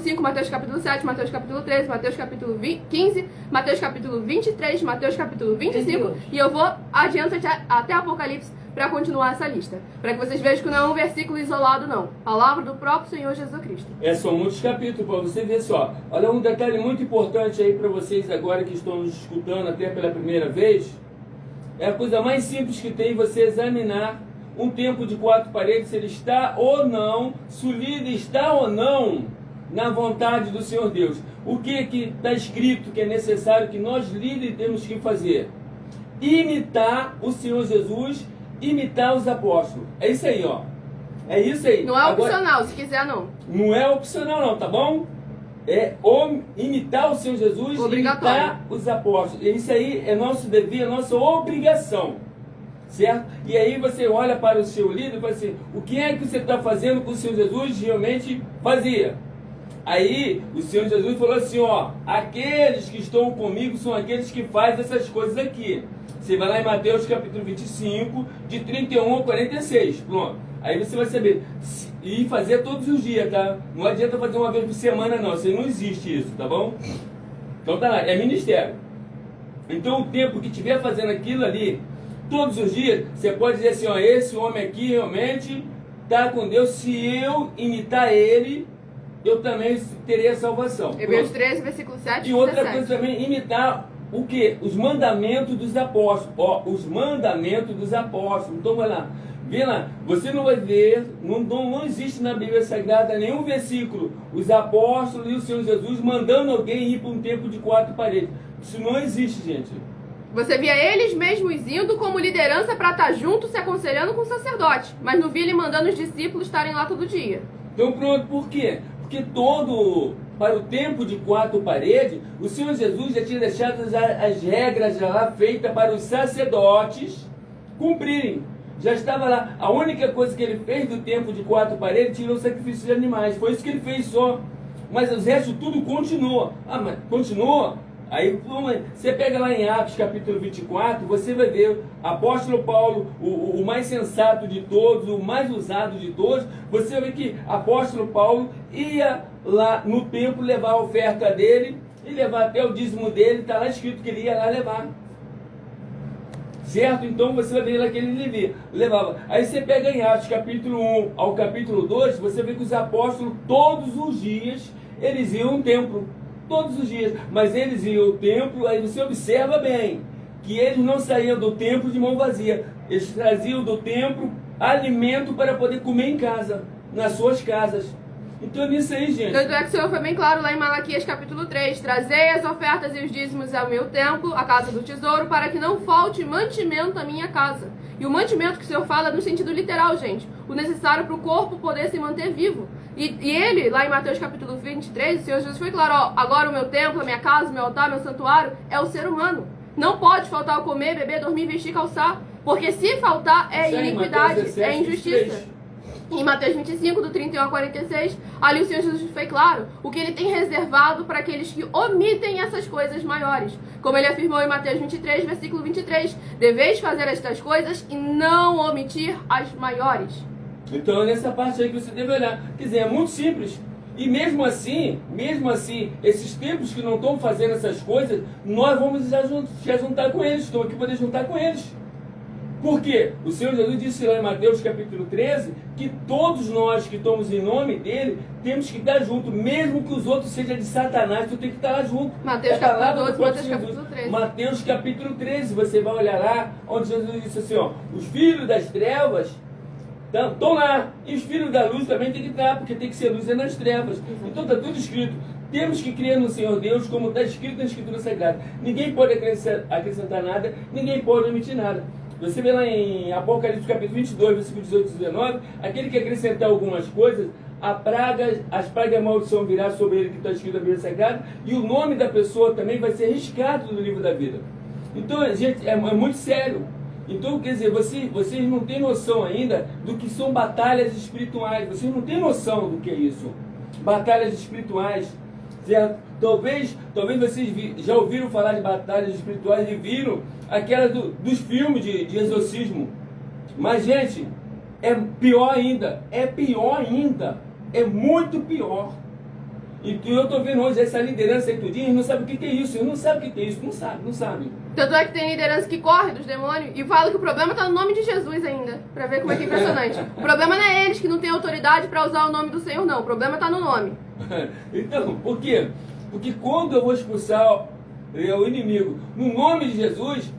5, Mateus capítulo 7, Mateus capítulo 13, Mateus capítulo 15, Mateus capítulo 23, Mateus capítulo 25, e eu vou adiante até Apocalipse para continuar essa lista. Para que vocês vejam que não é um versículo isolado, não. Palavra do próprio Senhor Jesus Cristo. São muitos capítulos para você ver só. Olha um detalhe muito importante aí para vocês agora que estão nos escutando até pela primeira vez. É a coisa mais simples que tem você examinar um templo de 4 paredes, se ele está ou não, se o líder está ou não na vontade do Senhor Deus. O que está escrito que é necessário que nós líderes temos que fazer? Imitar o Senhor Jesus, imitar os apóstolos. É isso aí, ó. É isso aí. Não é opcional, se quiser não. Não é opcional não, tá bom? É imitar o Senhor Jesus, imitar os apóstolos. Isso aí é nosso dever, é nossa obrigação. Certo? E aí você olha para o seu líder e fala assim, o que é que você está fazendo com o Senhor Jesus realmente fazia? Aí o Senhor Jesus falou assim, ó, aqueles que estão comigo são aqueles que fazem essas coisas aqui. Você vai lá em Mateus capítulo 25, de 31 a 46, pronto. Aí você vai saber, e fazer todos os dias, tá? Não adianta fazer uma vez por semana não, assim, não existe isso, tá bom? Então tá lá, é ministério. Então o tempo que estiver fazendo aquilo ali, todos os dias, você pode dizer assim, ó, esse homem aqui realmente está com Deus, se eu imitar ele, eu também terei a salvação. Hebreus 13, versículo 7 e outra coisa também, imitar o quê? Os mandamentos dos apóstolos. Ó, os mandamentos dos apóstolos. Então vai lá, vê lá, você não vai ver, não existe na Bíblia Sagrada nenhum versículo, os apóstolos e o Senhor Jesus mandando alguém ir para um templo de 4 paredes. Isso não existe, gente. Você via eles mesmos indo como liderança para estar junto, se aconselhando com o sacerdote. Mas não via ele mandando os discípulos estarem lá todo dia. Então pronto, por quê? Porque para o templo de 4 paredes, o Senhor Jesus já tinha deixado as regras já lá feitas para os sacerdotes cumprirem. Já estava lá. A única coisa que ele fez do templo de 4 paredes, tirou o sacrifício de animais. Foi isso que ele fez só. Mas o resto tudo continua. Ah, mas continua? Aí você pega lá em Atos capítulo 24, você vai ver apóstolo Paulo, o mais sensato de todos, o mais usado de todos. Você vai ver que apóstolo Paulo ia lá no templo levar a oferta dele e levar até o dízimo dele, está lá escrito que ele ia lá levar. Certo? Então você vai ver lá que ele levava. Aí você pega em Atos capítulo 1 ao capítulo 2, você vê que os apóstolos todos os dias eles iam ao templo. Todos os dias, mas eles iam ao templo, aí você observa bem, que eles não saíam do templo de mão vazia, eles traziam do templo alimento para poder comer em casa, nas suas casas. Então é nisso aí, gente. Tanto é que o Senhor foi bem claro lá em Malaquias capítulo 3, trazei as ofertas e os dízimos ao meu templo, a casa do tesouro, para que não falte mantimento à minha casa. E o mantimento que o Senhor fala no sentido literal, gente, o necessário para o corpo poder se manter vivo. E ele, lá em Mateus capítulo 23, o Senhor Jesus foi claro, ó, agora o meu templo, a minha casa, o meu altar, meu santuário, é o ser humano. Não pode faltar o comer, beber, dormir, vestir, calçar. Porque se faltar é iniquidade, é injustiça. Em Mateus 25, do 31 a 46, ali o Senhor Jesus foi claro o que ele tem reservado para aqueles que omitem essas coisas maiores. Como ele afirmou em Mateus 23, versículo 23, deveis fazer estas coisas e não omitir as maiores. Então é nessa parte aí que você deve olhar. Quer dizer, é muito simples. E mesmo assim, esses tempos que não estão fazendo essas coisas, nós vamos já juntar com eles. Estamos aqui para poder juntar com eles. Por quê? O Senhor Jesus disse lá em Mateus capítulo 13 que todos nós que estamos em nome dele temos que estar juntos, mesmo que os outros sejam de Satanás, tu tem que estar lá junto. Mateus capítulo 12, Mateus capítulo 13. Mateus capítulo 13, você vai olhar lá, onde Jesus disse assim, ó, os filhos das trevas estão lá, e os filhos da luz também tem que estar, porque tem que ser luz nas trevas. Então está tudo escrito. Temos que crer no Senhor Deus, como está escrito na Escritura Sagrada. Ninguém pode acrescentar nada, ninguém pode omitir nada. Você vê lá em Apocalipse capítulo 22, versículo 18 e 19, aquele que acrescentar algumas coisas, as pragas e a maldição virá sobre ele, que está escrito na Bíblia Sagrada, e o nome da pessoa também vai ser riscado do livro da vida. Então, gente, é muito sério. Então, quer dizer, vocês não têm noção ainda do que são batalhas espirituais. Vocês não têm noção do que é isso. Batalhas espirituais. Certo? Talvez vocês já ouviram falar de batalhas espirituais e viram aquela dos filmes de exorcismo. Mas, gente, é pior ainda. É pior ainda. É muito pior. E eu estou vendo hoje essa liderança aí tudinho e não sabe o que é isso. Não sabe o que é isso. Não sabe. Tanto é que tem liderança que corre dos demônios e fala que o problema está no nome de Jesus ainda. Pra ver como é que é impressionante. O problema não é eles que não têm autoridade para usar o nome do Senhor, não. O problema está no nome. Então, por quê? Porque quando eu vou expulsar o inimigo no nome de Jesus,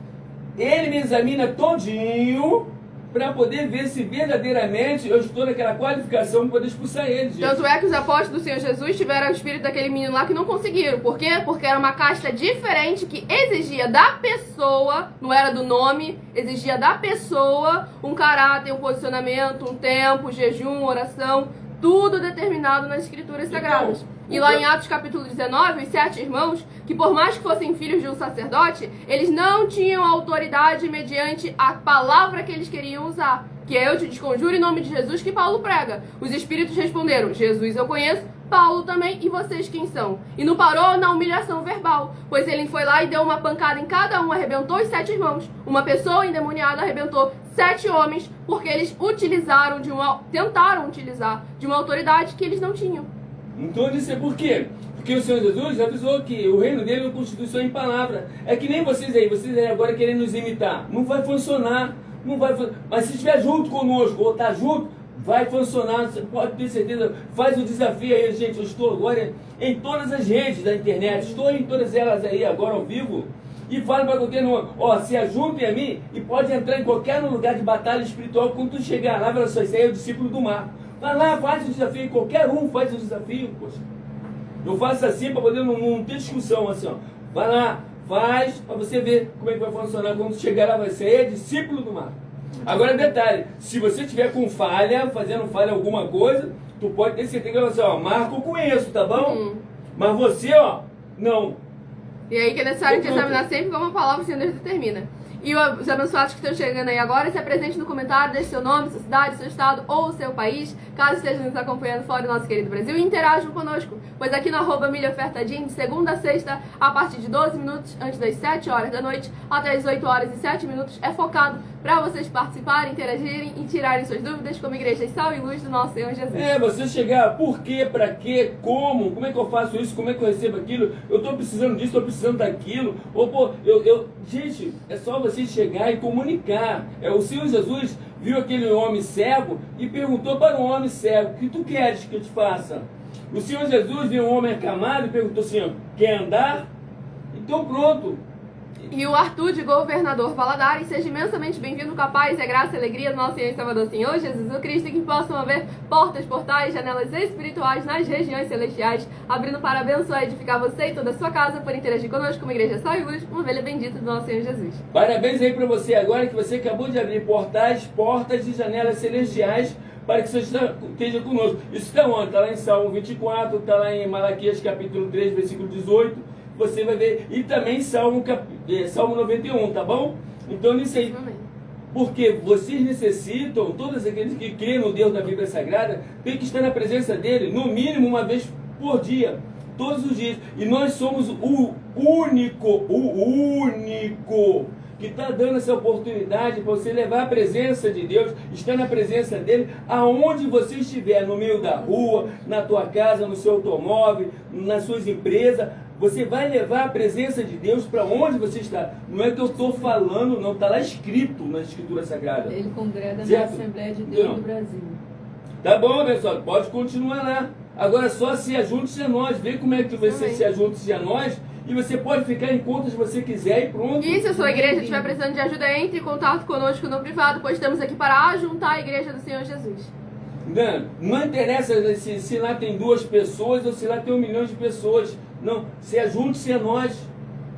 ele me examina todinho para poder ver se verdadeiramente eu estou naquela qualificação para poder expulsar ele. Gente. Tanto é que os apóstolos do Senhor Jesus tiveram o espírito daquele menino lá que não conseguiram. Por quê? Porque era uma casta diferente que exigia da pessoa, não era do nome, exigia da pessoa um caráter, um posicionamento, um tempo, jejum, oração, tudo determinado nas Escrituras Sagradas. E lá em Atos capítulo 19, os 7 irmãos, que por mais que fossem filhos de um sacerdote, eles não tinham autoridade mediante a palavra que eles queriam usar. Que é: eu te desconjuro em nome de Jesus, que Paulo prega. Os espíritos responderam: Jesus eu conheço, Paulo também, e vocês quem são? E não parou na humilhação verbal, pois ele foi lá e deu uma pancada em cada um, arrebentou os 7 irmãos. Uma pessoa endemoniada arrebentou 7 homens, porque eles tentaram utilizar de uma autoridade que eles não tinham. Então isso é por quê? Porque o Senhor Jesus avisou que o reino dele não constitui só em palavra. É que nem vocês aí agora querem nos imitar. Não vai funcionar. Não vai funcionar. Mas se estiver junto conosco, ou estar junto, vai funcionar. Você pode ter certeza. Faz o desafio aí, gente. Eu estou agora em todas as redes da internet. Estou em todas elas aí agora ao vivo. E falo para qualquer um, ó, se ajuntem a mim e pode entrar em qualquer lugar de batalha espiritual. Quando tu chegar lá, olha só, isso aí é o discípulo do mar. Vai lá, faz o desafio, qualquer um faz o desafio, poxa. Eu faço assim para poder não ter discussão, assim, ó. Vai lá, faz, para você ver como é que vai funcionar. Quando chegar lá, vai ser discípulo do mar. Agora, detalhe, se você tiver com falha, fazendo falha alguma coisa, tu pode ter certeza que vai ser, ó, Marco eu conheço, tá bom? Mas você, ó, não. E aí que é necessário te examinar sempre como a palavra do Senhor Deus determina. E os abençoados que estão chegando aí agora, se apresente no comentário, deixe seu nome, sua cidade, seu estado ou seu país, caso esteja nos acompanhando fora do nosso querido Brasil, e interajam conosco, pois aqui no @milhaofertadim, de segunda a sexta, a partir de 12 minutos antes das 7 horas da noite, até as 8 horas e 7 minutos, é focado para vocês participarem, interagirem e tirarem suas dúvidas como igreja sal e luz do nosso Senhor Jesus. Você chegar, por quê, pra quê, como é que eu faço isso, como é que eu recebo aquilo, eu tô precisando disso, tô precisando daquilo, ou pô, gente, é só você chegar e comunicar. O Senhor Jesus viu aquele homem cego e perguntou para o homem cego: o que tu queres que eu te faça? O Senhor Jesus viu um homem acamado e perguntou assim: quer andar? Então pronto. E o Arthur de Governador Valadares, seja imensamente bem-vindo com a paz e a graça e a alegria do nosso Senhor e Salvador Senhor Jesus Cristo, e que possam haver portas, portais, janelas espirituais nas regiões celestiais, abrindo para abençoar e edificar você e toda a sua casa, por interagir conosco como igreja sal e luz, uma ovelha bendita do nosso Senhor Jesus. Parabéns aí para você agora, que você acabou de abrir portais, portas e janelas celestiais para que você esteja conosco. Isso está onde? Está lá em Salmo 24, está lá em Malaquias capítulo 3, versículo 18. Você vai ver, e também Salmo 91, tá bom? Então nisso aí, porque vocês necessitam, todos aqueles que creem no Deus da Bíblia Sagrada, tem que estar na presença dele, no mínimo uma vez por dia, todos os dias. E nós somos o único que está dando essa oportunidade para você levar a presença de Deus, estar na presença dele, aonde você estiver, no meio da rua, na tua casa, no seu automóvel, nas suas empresas, Você vai levar a presença de Deus para onde você está. Não é que eu estou falando, não. Está lá escrito na Escritura Sagrada. Ele congrega na Certo? Assembleia de Deus Não. do Brasil. Tá bom, pessoal, pode continuar lá. Agora só se ajunte a nós. Vê como é que você Amém. se ajunte a nós. E você pode ficar em conta se você quiser e pronto. E se a sua igreja estiver precisando de ajuda, entre em contato conosco no privado, pois estamos aqui para ajuntar a igreja do Senhor Jesus. Não interessa se lá tem 2 pessoas ou se lá tem 1 milhão de pessoas. Não, se ajunte a nós.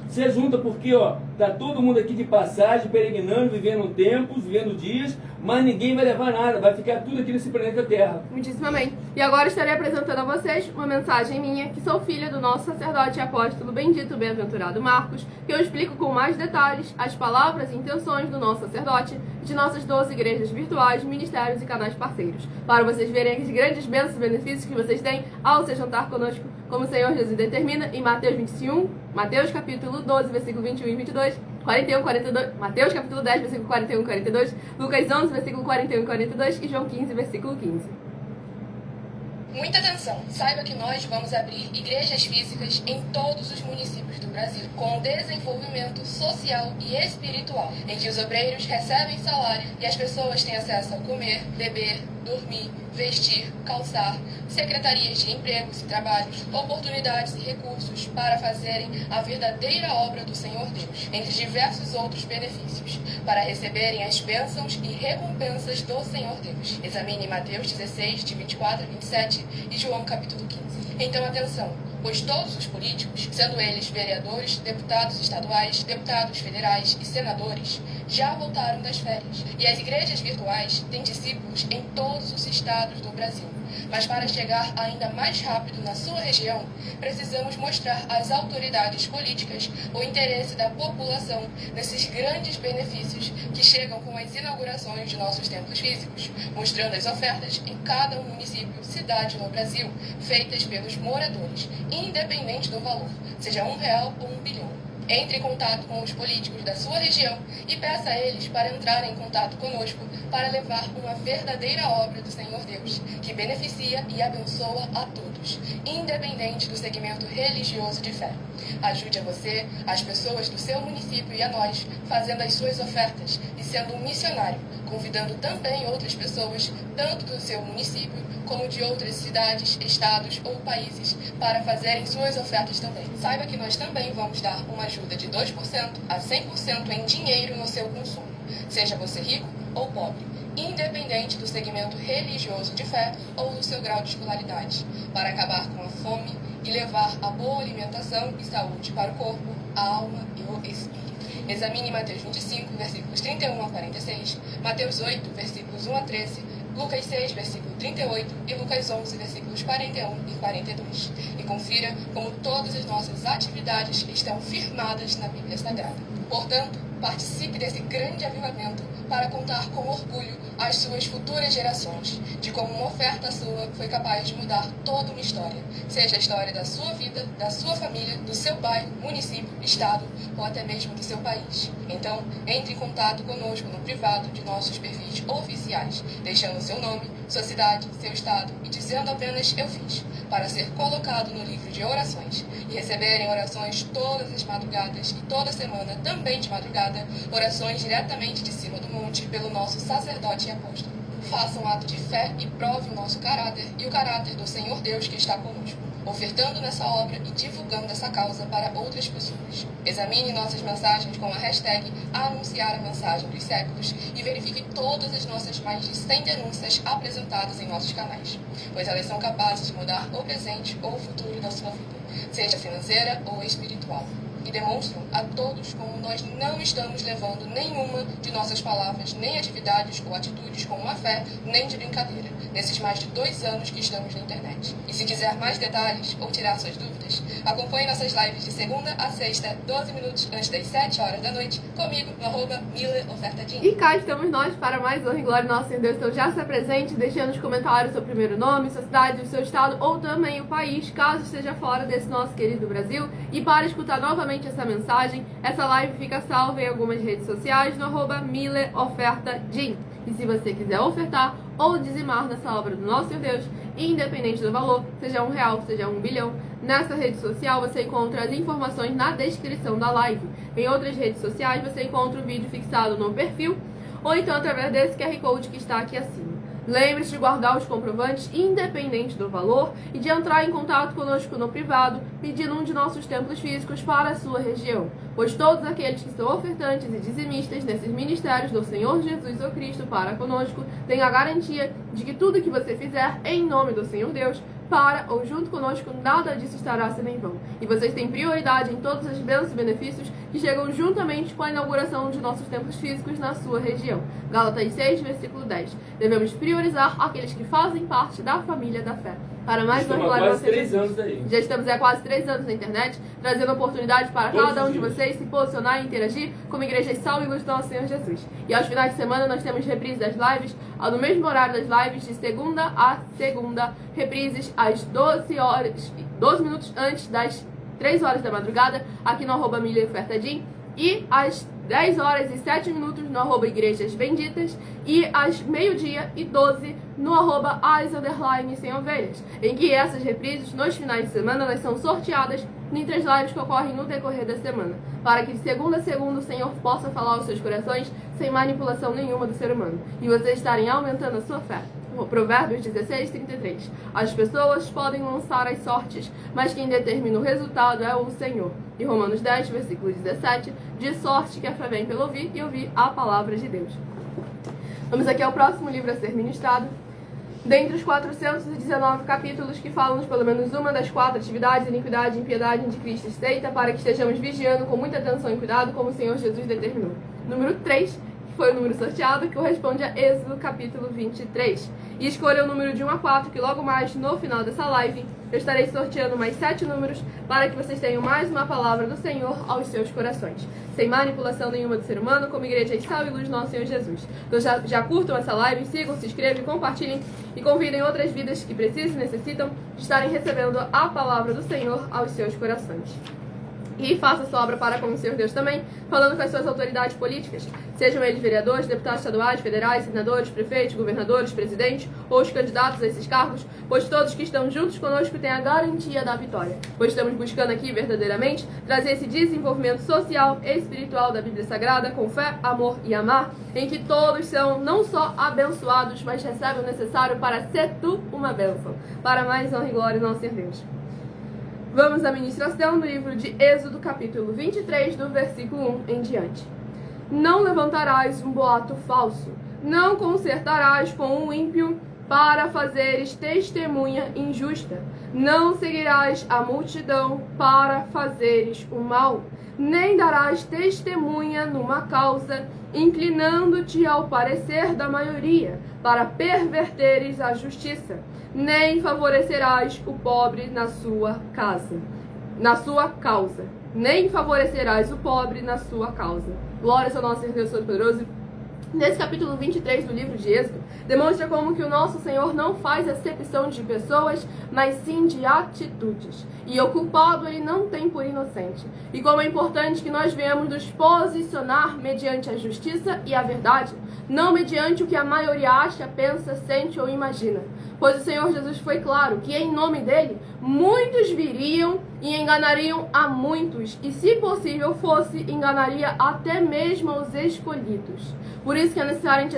Se ajunta porque, ó, tá todo mundo aqui de passagem, peregrinando, vivendo tempos, vivendo dias, mas ninguém vai levar nada, vai ficar tudo aqui nesse planeta Terra. Muitíssimo amém. E agora estarei apresentando a vocês uma mensagem minha, que sou filha do nosso sacerdote e apóstolo bendito bem-aventurado Marcos, que eu explico com mais detalhes as palavras e intenções do nosso sacerdote e de nossas 12 igrejas virtuais, ministérios e canais parceiros, para vocês verem as grandes bênçãos e benefícios que vocês têm ao se juntar conosco, como o Senhor Jesus determina em Mateus 21, Mateus capítulo 12, versículo 21 e 22, 41, 42, Mateus capítulo 10, versículo 41 e 42, Lucas 11, versículo 41 e 42 e João 15, versículo 15. Muita atenção! Saiba que nós vamos abrir igrejas físicas em todos os municípios do Brasil, com desenvolvimento social e espiritual, em que os obreiros recebem salário e as pessoas têm acesso a comer, beber, dormir, vestir, calçar, secretarias de empregos e trabalhos, oportunidades e recursos para fazerem a verdadeira obra do Senhor Deus, entre diversos outros benefícios, para receberem as bênçãos e recompensas do Senhor Deus. Examine Mateus 16, de 24 a 27 e João capítulo 15. Então atenção, pois todos os políticos, sendo eles vereadores, deputados estaduais, deputados federais e senadores, já voltaram das férias, e as igrejas virtuais têm discípulos em todos os estados do Brasil. Mas para chegar ainda mais rápido na sua região, precisamos mostrar às autoridades políticas o interesse da população nesses grandes benefícios que chegam com as inaugurações de nossos templos físicos, mostrando as ofertas em cada município, cidade no Brasil, feitas pelos moradores, independente do valor, seja R$1 ou 1 bilhão. Entre em contato com os políticos da sua região e peça a eles para entrarem em contato conosco para levar uma verdadeira obra do Senhor Deus, que beneficia e abençoa a todos, independente do segmento religioso de fé. Ajude a você, as pessoas do seu município e a nós, fazendo as suas ofertas e sendo um missionário, convidando também outras pessoas, tanto do seu município como de outras cidades, estados ou países, para fazerem suas ofertas também. Saiba que nós também vamos dar uma ajuda de 2% a 100% em dinheiro no seu consumo, seja você rico ou pobre, independente do segmento religioso de fé ou do seu grau de escolaridade, para acabar com a fome e levar a boa alimentação e saúde para o corpo, a alma e o espírito. Examine Mateus 25, versículos 31 a 46, Mateus 8, versículos 1 a 13, Lucas 6, versículo 38 e Lucas 11, versículos 41 e 42. E confira como todas as nossas atividades estão firmadas na Bíblia Sagrada. Portanto, participe desse grande avivamento para contar com orgulho às suas futuras gerações de como uma oferta sua foi capaz de mudar toda uma história, seja a história da sua vida, da sua família, do seu bairro, município, estado ou até mesmo do seu país. Então, entre em contato conosco no privado de nossos perfis oficiais, deixando seu nome, sua cidade, seu estado e dizendo apenas "eu fiz", para ser colocado no livro de orações e receberem orações todas as madrugadas e toda semana, também de madrugada, orações diretamente de cima do monte pelo nosso sacerdote e apóstolo. Faça um ato de fé e prove o nosso caráter e o caráter do Senhor Deus que está conosco, ofertando nessa obra e divulgando essa causa para outras pessoas. Examine nossas mensagens com a hashtag Anunciar a Mensagem dos Séculos e verifique todas as nossas mais de 100 denúncias apresentadas em nossos canais, pois elas são capazes de mudar o presente ou o futuro da sua vida, seja financeira ou espiritual. E demonstram a todos como nós não estamos levando nenhuma de nossas palavras, nem atividades ou atitudes com má fé, nem de brincadeira, nesses mais de 2 anos que estamos na internet. E se quiser mais detalhes ou tirar suas dúvidas, acompanhe nossas lives de segunda a sexta, 12 minutos antes das 7 horas da noite, comigo no @MileOfertaDin. E cá estamos nós para mais honra e glória nosso Senhor Deus. Então já se apresente, deixando nos comentários seu primeiro nome, sua cidade, o seu estado ou também o país, caso esteja fora desse nosso querido Brasil. E para escutar novamente essa mensagem, essa live fica salva em algumas redes sociais no @MileOfertaDin. E se você quiser ofertar ou dizimar nessa obra do nosso Senhor Deus, independente do valor, seja R$1, seja 1 bilhão. Nessa rede social você encontra as informações na descrição da live. Em outras redes sociais você encontra o vídeo fixado no perfil, ou então através desse QR Code que está aqui acima. Lembre-se de guardar os comprovantes independente do valor e de entrar em contato conosco no privado, pedindo um de nossos templos físicos para a sua região, pois todos aqueles que são ofertantes e dizimistas nesses ministérios do Senhor Jesus ou Cristo para conosco têm a garantia de que tudo que você fizer em nome do Senhor Deus, para ou junto conosco, nada disso estará sendo em vão. E vocês têm prioridade em todas as bênçãos e benefícios que chegam juntamente com a inauguração de nossos templos físicos na sua região. Gálatas 6, versículo 10. Devemos priorizar aqueles que fazem parte da família da fé. Para mais uma glória quase 3 anos aí. Já estamos há quase 3 anos na internet, trazendo oportunidade para cada um de vocês se posicionar e interagir como Igreja Sal e Luz do nosso Senhor Jesus. E aos finais de semana nós temos reprises das lives, no mesmo horário das lives, de segunda a segunda, reprises às 12 minutos antes das 3 horas da madrugada, aqui no @milhaofertadim, e às 10 horas e 7 minutos no @igrejas benditas e às 12h12 no @as_sem-ovelhas, em que essas reprises nos finais de semana elas são sorteadas entre as lives que ocorrem no decorrer da semana, para que de segunda a segunda o Senhor possa falar aos seus corações sem manipulação nenhuma do ser humano e vocês estarem aumentando a sua fé. Provérbios 16:33. As pessoas podem lançar as sortes, mas quem determina o resultado é o Senhor. E Romanos 10, versículo 17, de sorte que a fé vem pelo ouvir e ouvir a palavra de Deus. Vamos aqui ao próximo livro a ser ministrado. Dentre os 419 capítulos que falam de pelo menos uma das 4 atividades, iniquidade, impiedade, anticristo, seita, para que estejamos vigiando com muita atenção e cuidado, como o Senhor Jesus determinou. Número 3, foi o número sorteado, que corresponde a Êxodo capítulo 23. E escolha o número de 1 a 4, que logo mais no final dessa live eu estarei sorteando mais 7 números para que vocês tenham mais uma palavra do Senhor aos seus corações, sem manipulação nenhuma do ser humano, como Igreja Sal e Luz do nosso Senhor Jesus. Então já curtam essa live, sigam, se inscrevam, compartilhem e convidem outras vidas que precisam e necessitam de estarem recebendo a palavra do Senhor aos seus corações. E faça sua obra para com o Senhor Deus também, falando com as suas autoridades políticas, sejam eles vereadores, deputados estaduais, federais, senadores, prefeitos, governadores, presidentes ou os candidatos a esses cargos, pois todos que estão juntos conosco têm a garantia da vitória, pois estamos buscando aqui verdadeiramente trazer esse desenvolvimento social e espiritual da Bíblia Sagrada com fé, amor e amar, em que todos são não só abençoados, mas recebem o necessário para ser tu uma bênção. Para mais honra e glória do nosso Senhor Deus. Vamos à ministração do livro de Êxodo, capítulo 23, do versículo 1 em diante. Não levantarás um boato falso, não concertarás com um ímpio para fazeres testemunha injusta, não seguirás a multidão para fazeres o mal, nem darás testemunha numa causa, inclinando-te ao parecer da maioria, para perverteres a justiça, nem favorecerás o pobre na sua causa. Nem favorecerás o pobre na sua causa. Glória ao nosso Deus Todo-Poderoso. Nesse capítulo 23 do livro de Êxodo, demonstra como que o nosso Senhor não faz acepção de pessoas, mas sim de atitudes. E o culpado ele não tem por inocente. E como é importante que nós venhamos nos posicionar mediante a justiça e a verdade, não mediante o que a maioria acha, pensa, sente ou imagina. Pois o Senhor Jesus foi claro que em nome dele, muitos viriam e enganariam a muitos, e se possível fosse, enganaria até mesmo os escolhidos. Por isso que é necessário a gente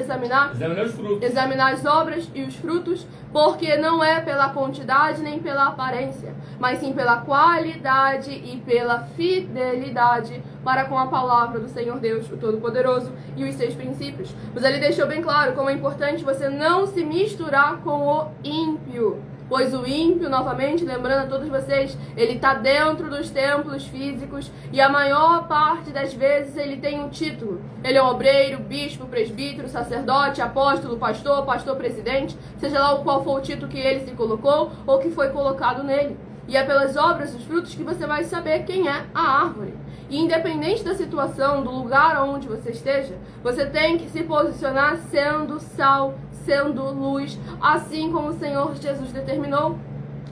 examinar as obras e os frutos, porque não é pela quantidade nem pela aparência, mas sim pela qualidade e pela fidelidade para com a palavra do Senhor Deus, o Todo-Poderoso, e os seus princípios. Mas ele deixou bem claro como é importante você não se misturar com o ímpio. Pois o ímpio, novamente, lembrando a todos vocês, ele está dentro dos templos físicos e a maior parte das vezes ele tem um título. Ele é um obreiro, bispo, presbítero, sacerdote, apóstolo, pastor, pastor-presidente, seja lá qual for o título que ele se colocou ou que foi colocado nele. E é pelas obras, os frutos, que você vai saber quem é a árvore. E independente da situação, do lugar onde você esteja, você tem que se posicionar sendo sal, sendo luz, assim como o Senhor Jesus determinou.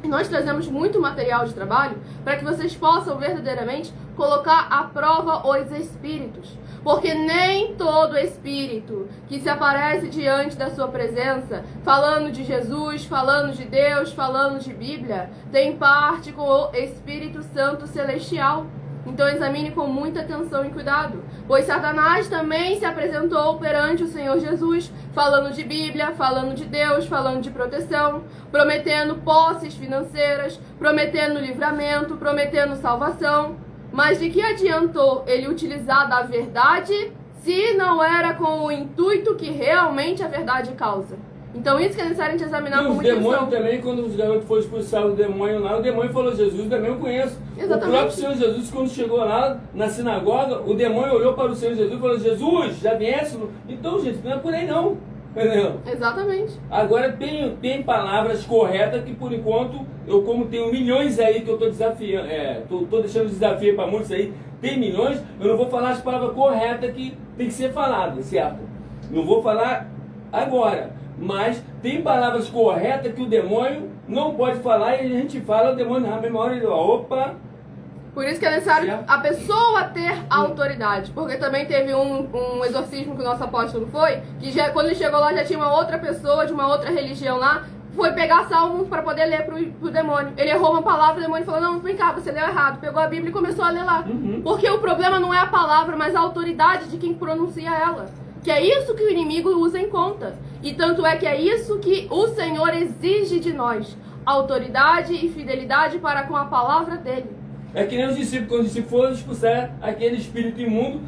E nós trazemos muito material de trabalho para que vocês possam verdadeiramente colocar à prova os espíritos. Porque nem todo espírito que se aparece diante da sua presença, falando de Jesus, falando de Deus, falando de Bíblia, tem parte com o Espírito Santo Celestial. Então examine com muita atenção e cuidado, pois Satanás também se apresentou perante o Senhor Jesus, falando de Bíblia, falando de Deus, falando de proteção, prometendo posses financeiras, prometendo livramento, prometendo salvação. Mas de que adiantou ele utilizar da verdade se não era com o intuito que realmente a verdade causa? Então isso que é necessário a gente examinar com muita atenção. E os demônios também, quando os garotos foram expulsar o demônio lá, o demônio falou, Jesus também eu conheço. Exatamente. O próprio Senhor Jesus, quando chegou lá na sinagoga, o demônio olhou para o Senhor Jesus e falou, Jesus, já viesse? Então, gente, não é por aí não. Entendeu? Exatamente. Agora tem palavras corretas que por enquanto, eu como tenho milhões aí que eu estou desafiando, tô deixando desafio para muitos aí, tem milhões, eu não vou falar as palavras corretas que tem que ser faladas, certo? Não vou falar agora. Mas tem palavras corretas que o demônio não pode falar e a gente fala, o demônio na mesma hora ele fala, opa. Por isso que é necessário a pessoa ter autoridade. Porque também teve um exorcismo que o nosso apóstolo foi, que já, quando ele chegou lá já tinha uma outra pessoa de uma outra religião lá, foi pegar salmos para poder ler pro demônio. Ele errou uma palavra, o demônio falou, não, vem cá, você leu errado. Pegou a Bíblia e começou a ler lá. Porque o problema não é a palavra, mas a autoridade de quem pronuncia ela. Que é isso que o inimigo usa em conta. E tanto é que é isso que o Senhor exige de nós. Autoridade e fidelidade para com a palavra dele. É que nem os discípulos, quando os discípulos foram expulsar aquele espírito imundo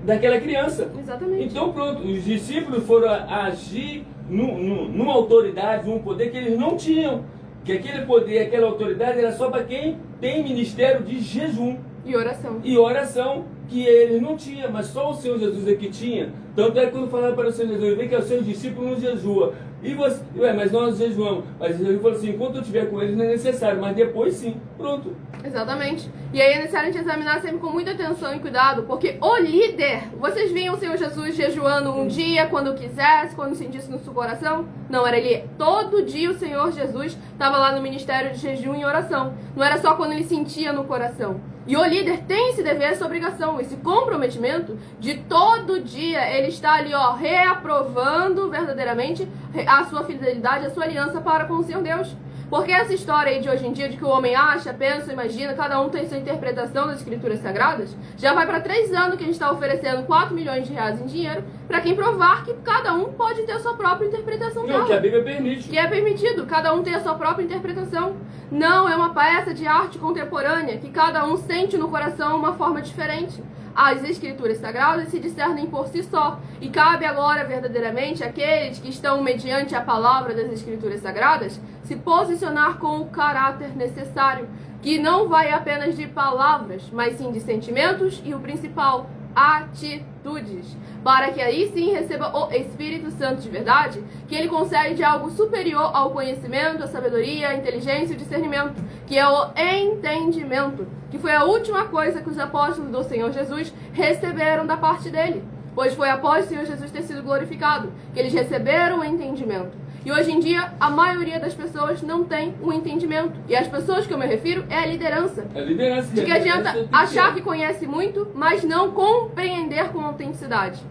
daquela criança. Exatamente. Então pronto, os discípulos foram agir numa autoridade, num poder que eles não tinham. Que aquele poder, aquela autoridade era só para quem tem ministério de jejum. E oração. E oração, que eles não tinham, mas só o Senhor Jesus é que tinha. Tanto é que quando falaram para o Senhor Jesus, vem que os seus discípulos não jejuam. E você, mas nós jejuamos. Mas Jesus falou assim, enquanto eu estiver com eles não é necessário, mas depois sim, pronto. Exatamente. E aí é necessário a gente examinar sempre com muita atenção e cuidado, porque o líder, vocês viam o Senhor Jesus jejuando um dia, quando quisesse, quando sentisse no seu coração? Não, era ele. Todo dia o Senhor Jesus estava lá no ministério de jejum e oração. Não era só quando ele sentia no coração. E o líder tem esse dever, essa obrigação, esse comprometimento de todo dia ele estar ali, ó, reaprovando verdadeiramente a sua fidelidade, a sua aliança para com o Senhor Deus. Porque essa história aí de hoje em dia, de que o homem acha, pensa, imagina, cada um tem sua interpretação das escrituras sagradas, já vai para 3 anos que a gente está oferecendo 4 milhões de reais em dinheiro para quem provar que cada um pode ter a sua própria interpretação dela. Não, que a Bíblia permite. Que é permitido, cada um tem a sua própria interpretação. Não é uma peça de arte contemporânea que cada um sente no coração uma forma diferente. As escrituras sagradas se discernem por si só, e cabe agora verdadeiramente àqueles que estão mediante a palavra das escrituras sagradas se posicionar com o caráter necessário, que não vai apenas de palavras, mas sim de sentimentos e o principal, atitudes, para que aí sim receba o Espírito Santo de verdade, que ele concede algo superior ao conhecimento, a sabedoria, a inteligência e o discernimento, que é o entendimento, que foi a última coisa que os apóstolos do Senhor Jesus receberam da parte dele, pois foi após o Senhor Jesus ter sido glorificado que eles receberam o entendimento. E hoje em dia, a maioria das pessoas não tem um entendimento. E as pessoas que eu me refiro é a liderança. É a liderança. De que adianta achar que conhece muito, mas não compreender com autenticidade.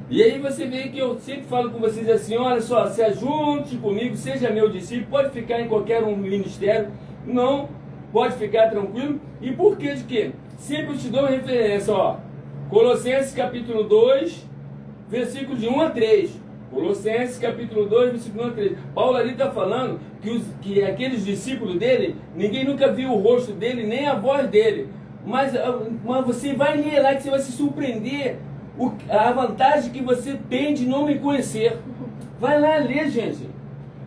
E aí você vê que eu sempre falo com vocês assim, olha só, se ajunte comigo, seja meu discípulo, pode ficar em qualquer um ministério, não, pode ficar tranquilo. E por que de quê? Sempre eu te dou uma referência, ó. Colossenses capítulo 2, versículos de 1 a 3. Colossenses capítulo 2, versículo 1 a 3. Paulo ali está falando que aqueles discípulos dele, ninguém nunca viu o rosto dele, nem a voz dele. Mas você vai ler lá que você vai se surpreender a vantagem que você tem de não me conhecer. Vai lá ler, gente.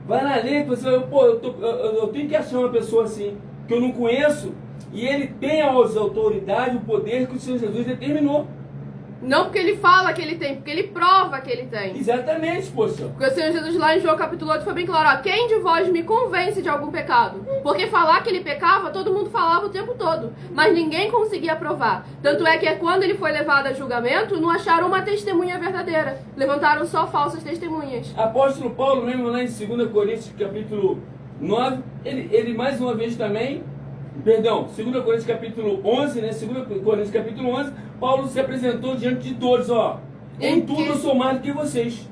Vai lá ler, você vai, pô, eu tenho que achar uma pessoa assim, que eu não conheço, e ele tem as autoridades, o poder que o Senhor Jesus determinou. Não porque ele fala que ele tem, porque ele prova que ele tem. Exatamente, poxa. Porque o Senhor Jesus lá em João capítulo 8 foi bem claro, ó, quem de vós me convence de algum pecado? Porque falar que ele pecava, todo mundo falava o tempo todo, mas ninguém conseguia provar. Tanto é que quando ele foi levado a julgamento, não acharam uma testemunha verdadeira, levantaram só falsas testemunhas. Apóstolo Paulo mesmo lá em 2 Coríntios capítulo 9, ele mais uma vez também Perdão, 2 Coríntios capítulo 11, né? 2 Coríntios capítulo 11, Paulo se apresentou diante de todos, ó. Em tudo eu sou mais do que vocês.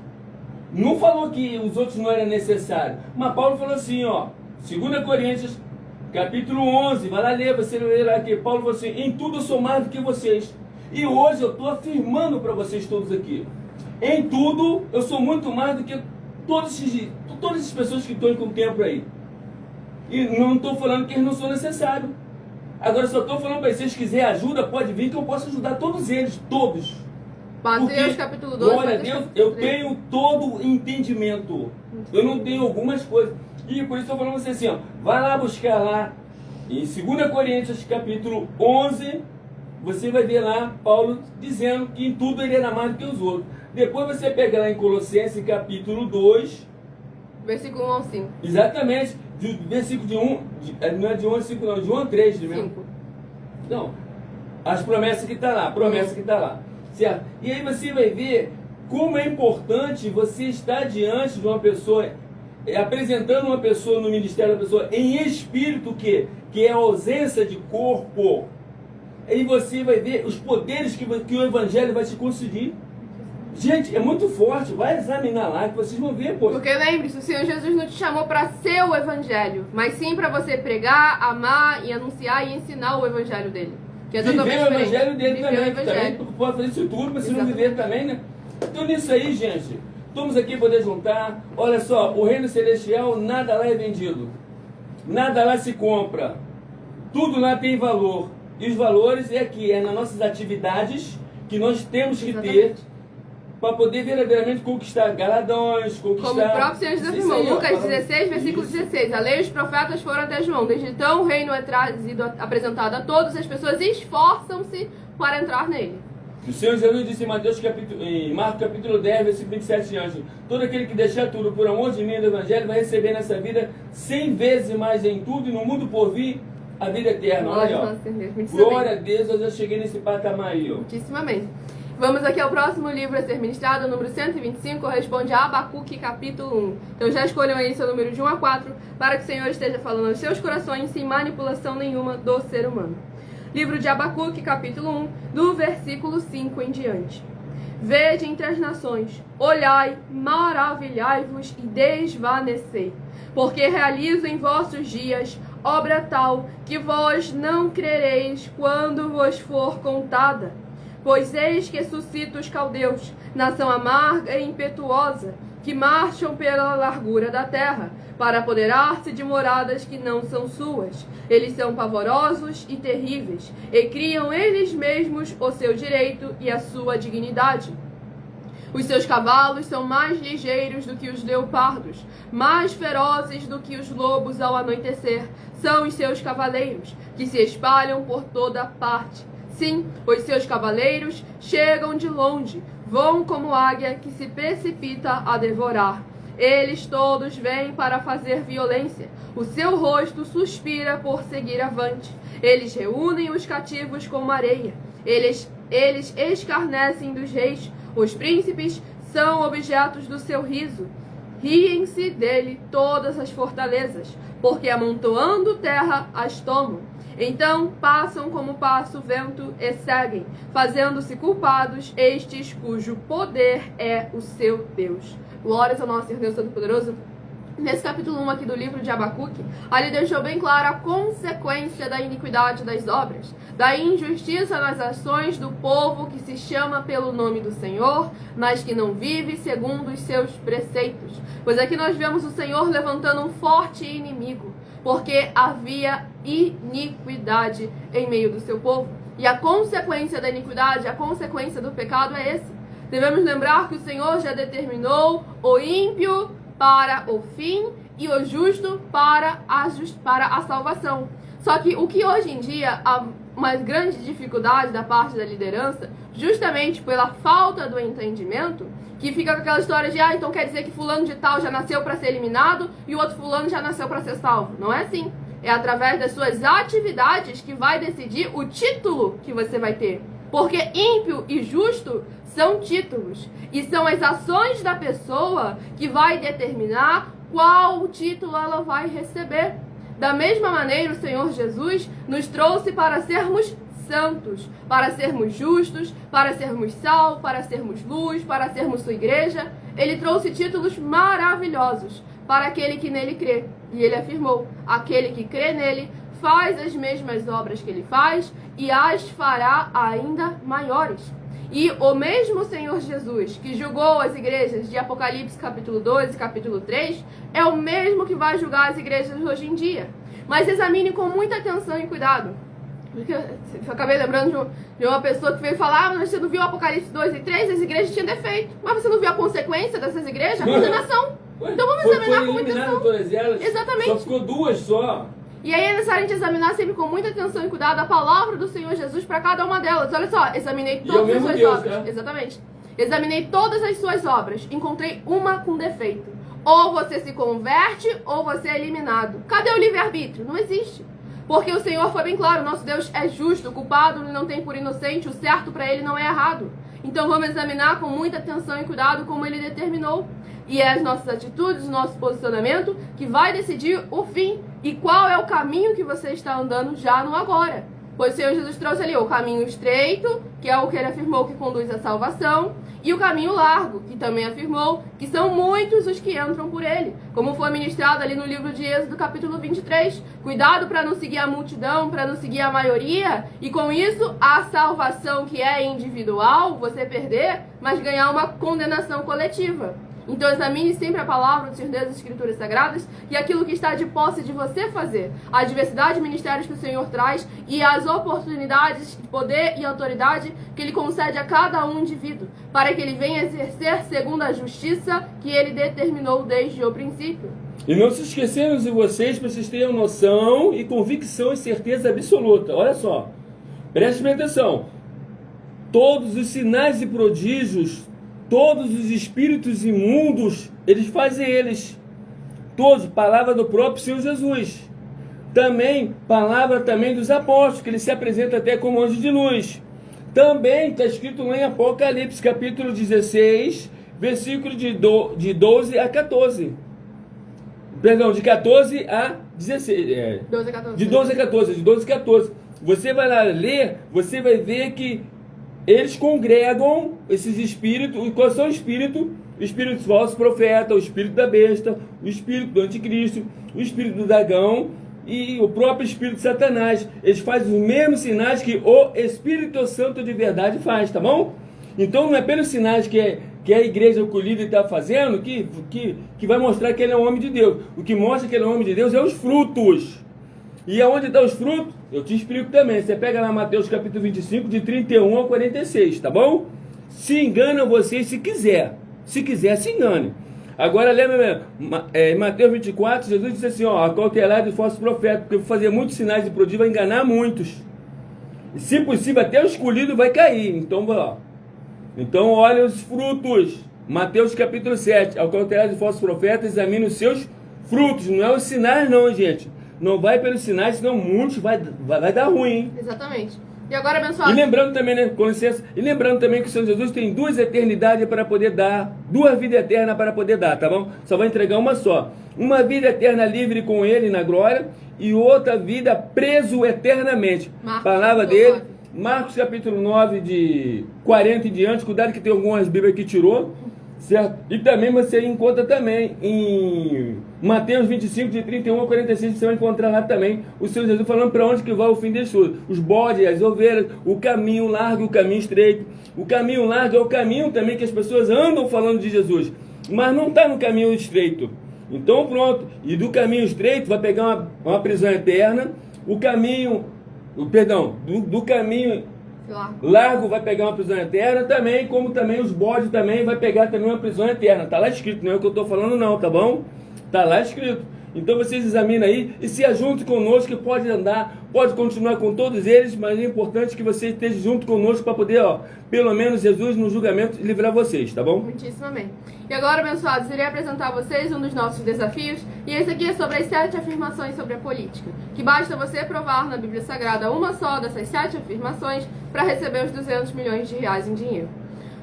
Não falou que os outros não eram necessários. Mas Paulo falou assim, ó. 2 Coríntios capítulo 11, vai lá ler, você vai ler aqui. Paulo falou assim, em tudo eu sou mais do que vocês. E hoje eu estou afirmando para vocês todos aqui. Em tudo eu sou muito mais do que todas essas pessoas que estão com o tempo aí. E não estou falando que eles não são necessários. Agora só estou falando para vocês, se vocês quiserem ajuda, pode vir que eu posso ajudar todos eles, todos. Mateus capítulo 2. Glória a Deus, eu tenho todo o entendimento. Eu não tenho algumas coisas. E por isso eu estou falando para você assim, ó, vai lá buscar lá, em 2 Coríntios capítulo 11, você vai ver lá Paulo dizendo que em tudo ele era mais do que os outros. Depois você pega lá em Colossenses capítulo 2, versículo 1 ao 5. exatamente, versículo de 1, não é de 1 ao 5 não, de 1 a 3 mesmo. 5. Não, as promessas que está lá, promessa que está lá, certo? E aí você vai ver como é importante você estar diante de uma pessoa, apresentando uma pessoa no ministério da pessoa em espírito, que é a ausência de corpo. Aí você vai ver os poderes que o Evangelho vai te conceder. Gente, é muito forte, vai examinar lá que vocês vão ver, pô. Porque lembre-se, o Senhor Jesus não te chamou para ser o Evangelho, mas sim para você pregar, amar e anunciar e ensinar o Evangelho dele. Que é totalmente viver o diferente. Evangelho dele Viver também, o que Evangelho. também pode fazer isso tudo, mas se não Exatamente. viver também, né? Então nisso aí, gente, estamos aqui para poder juntar. Olha só, o reino celestial, nada lá é vendido. Nada lá se compra. Tudo lá tem valor. E os valores é aqui, é nas nossas atividades que nós temos que ter Exatamente. para poder verdadeiramente conquistar galadões, conquistar... Como o próprio Senhor Jesus Isso afirmou, aí, ó, Lucas falando- 16, versículo Isso. 16. A lei e os profetas foram até João. Desde então o reino é trazido, apresentado a todos, as pessoas esforçam-se para entrar nele. O Senhor Jesus disse em Marcos capítulo 10, versículo 27 anos: todo aquele que deixar tudo por amor de mim e do Evangelho vai receber nessa vida 100 vezes mais em tudo e no mundo por vir a vida eterna. Olha, ó. Glória a Deus, eu já cheguei nesse patamar aí, ó. Muitíssimamente. Vamos aqui ao próximo livro a ser ministrado, o número 125, corresponde a Abacuque, capítulo 1. Então já escolham aí seu número de 1 a 4, para que o Senhor esteja falando aos seus corações, sem manipulação nenhuma do ser humano. Livro de Abacuque, capítulo 1, do versículo 5 em diante. Vede entre as nações, olhai, maravilhai-vos e desvanecei, porque realizo em vossos dias obra tal que vós não crereis quando vos for contada. Pois eis que suscito os caldeus, nação amarga e impetuosa, que marcham pela largura da terra, para apoderar-se de moradas que não são suas. Eles são pavorosos e terríveis, e criam eles mesmos o seu direito e a sua dignidade. Os seus cavalos são mais ligeiros do que os leopardos, mais ferozes do que os lobos ao anoitecer. São os seus cavaleiros, que se espalham por toda parte. Sim, os seus cavaleiros chegam de longe, voam como águia que se precipita a devorar. Eles todos vêm para fazer violência. O seu rosto suspira por seguir avante. Eles reúnem os cativos como areia. Eles escarnecem dos reis. Os príncipes são objetos do seu riso. Riem-se dele todas as fortalezas, porque amontoando terra as tomam. Então passam como passa o vento e seguem, fazendo-se culpados estes cujo poder é o seu Deus. Glórias ao nosso Senhor Deus Todo-Poderoso. Nesse capítulo 1 aqui do livro de Abacuque, ali deixou bem clara a consequência da iniquidade das obras, da injustiça nas ações do povo que se chama pelo nome do Senhor, mas que não vive segundo os seus preceitos. Pois aqui nós vemos o Senhor levantando um forte inimigo, porque havia iniquidade em meio do seu povo. E a consequência da iniquidade, a consequência do pecado é esse. Devemos lembrar que o Senhor já determinou o ímpio para o fim e o justo para a salvação. Só que o que hoje em dia há uma grande dificuldade da parte da liderança, justamente pela falta do entendimento, que fica com aquela história de, então quer dizer que fulano de tal já nasceu para ser eliminado e o outro fulano já nasceu para ser salvo. Não é assim. É através das suas atividades que vai decidir o título que você vai ter. Porque ímpio e justo são títulos. E são as ações da pessoa que vai determinar qual título ela vai receber. Da mesma maneira, o Senhor Jesus nos trouxe para sermos santos, para sermos justos, para sermos sal, para sermos luz, para sermos sua igreja. Ele trouxe títulos maravilhosos para aquele que nele crê. E ele afirmou: aquele que crê nele faz as mesmas obras que ele faz e as fará ainda maiores. E o mesmo Senhor Jesus que julgou as igrejas de Apocalipse capítulo 12 e capítulo 3 é o mesmo que vai julgar as igrejas hoje em dia. Mas examine com muita atenção e cuidado. Porque eu acabei lembrando de uma pessoa que veio falar: mas você não viu Apocalipse 2 e 3? As igrejas tinham defeito. Mas você não viu a consequência dessas igrejas? A condenação. Então vamos examinar com muita atenção. Todas elas. Exatamente. Só ficou 2 só. E aí é necessário a gente examinar sempre com muita atenção e cuidado a palavra do Senhor Jesus para cada uma delas. Olha só, examinei todas as suas obras. Tá? Exatamente. Examinei todas as suas obras. Encontrei uma com defeito. Ou você se converte, ou você é eliminado. Cadê o livre-arbítrio? Não existe. Porque o Senhor foi bem claro, nosso Deus é justo, o culpado não tem por inocente, o certo para ele não é errado. Então vamos examinar com muita atenção e cuidado como ele determinou. E é as nossas atitudes, o nosso posicionamento que vai decidir o fim e qual é o caminho que você está andando já no agora. Pois o Senhor Jesus trouxe ali o caminho estreito, que é o que ele afirmou que conduz à salvação, e o caminho largo, que também afirmou que são muitos os que entram por ele, como foi ministrado ali no livro de Êxodo, capítulo 23. Cuidado para não seguir a multidão, para não seguir a maioria, e com isso a salvação que é individual, você perder, mas ganhar uma condenação coletiva. Então examine sempre a palavra do Senhor Deus, as Escrituras Sagradas e aquilo que está de posse de você fazer. A diversidade de ministérios que o Senhor traz e as oportunidades de poder e autoridade que Ele concede a cada um indivíduo, para que ele venha exercer segundo a justiça que Ele determinou desde o princípio. E não se esquecemos de vocês, para vocês tenham noção e convicção e certeza absoluta. Olha só, preste bem atenção. Todos os sinais e prodígios, todos os espíritos imundos, eles fazem eles. Todos, palavra do próprio Senhor Jesus. Também, palavra também dos apóstolos, que ele se apresenta até como anjo de luz. Também está escrito lá em Apocalipse, capítulo 16, versículo de 12 a 14. Perdão, de 14 a 16. 12 a 14. De 12 a 14, de 12 a 14. Você vai lá ler, você vai ver que eles congregam esses espíritos. E quais são os espíritos? O espírito dos falsos profetas, o espírito da besta, o espírito do anticristo, o espírito do dragão e o próprio espírito de Satanás. Eles fazem os mesmos sinais que o Espírito Santo de verdade faz, tá bom? Então não é pelos sinais que a igreja acolhida está fazendo que vai mostrar que ele é um homem de Deus. O que mostra que ele é um homem de Deus é os frutos. E aonde estão os frutos? Eu te explico também. Você pega lá Mateus capítulo 25, de 31 ao 46, tá bom? Se enganam vocês se quiser. Se quiser, se engane. Agora lembra, em Mateus 24, Jesus disse assim, ó, acautelai dos falsos profetas, porque eu vou fazer muitos sinais de prodígio, vai enganar muitos. E se possível, até o escolhido vai cair. Então, ó. Então, olha os frutos. Mateus capítulo 7, acautelai dos falsos profetas, examine os seus frutos. Não é os sinais não, gente. Não vai pelos sinais, senão muitos vai dar ruim, hein? Exatamente. E agora, abençoado. E lembrando também, né, com licença, e lembrando também que o Senhor Jesus tem 2 eternidades para poder dar, 2 vidas eternas para poder dar, tá bom? Só vai entregar uma só. Uma vida eterna livre com Ele na glória e outra vida preso eternamente. Palavra dele, Marcos capítulo 9, de 40 em diante. Cuidado que tem algumas bíblias que tirou, certo? E também você encontra também em Mateus 25, de 31 a 46, você vai encontrar lá também o Senhor Jesus falando para onde que vai o fim das coisas. Os bodes, as ovelhas, o caminho largo e o caminho estreito. O caminho largo é o caminho também que as pessoas andam falando de Jesus, mas não está no caminho estreito. Então pronto, e do caminho estreito vai pegar uma prisão eterna. O caminho, do caminho largo vai pegar uma prisão eterna também, como também os bodes também vai pegar também uma prisão eterna. Está lá escrito, não é o que eu estou falando não, tá bom? Está lá escrito. Então vocês examinem aí e se ajunte conosco, que pode andar, pode continuar com todos eles, mas é importante que você esteja junto conosco para poder, ó, pelo menos Jesus no julgamento livrar vocês, tá bom? Muitíssimo amém. E agora, abençoados, irei apresentar a vocês um dos nossos desafios, e esse aqui é sobre as 7 afirmações sobre a política, que basta você provar na Bíblia Sagrada uma só dessas 7 afirmações para receber os 200 milhões de reais em dinheiro.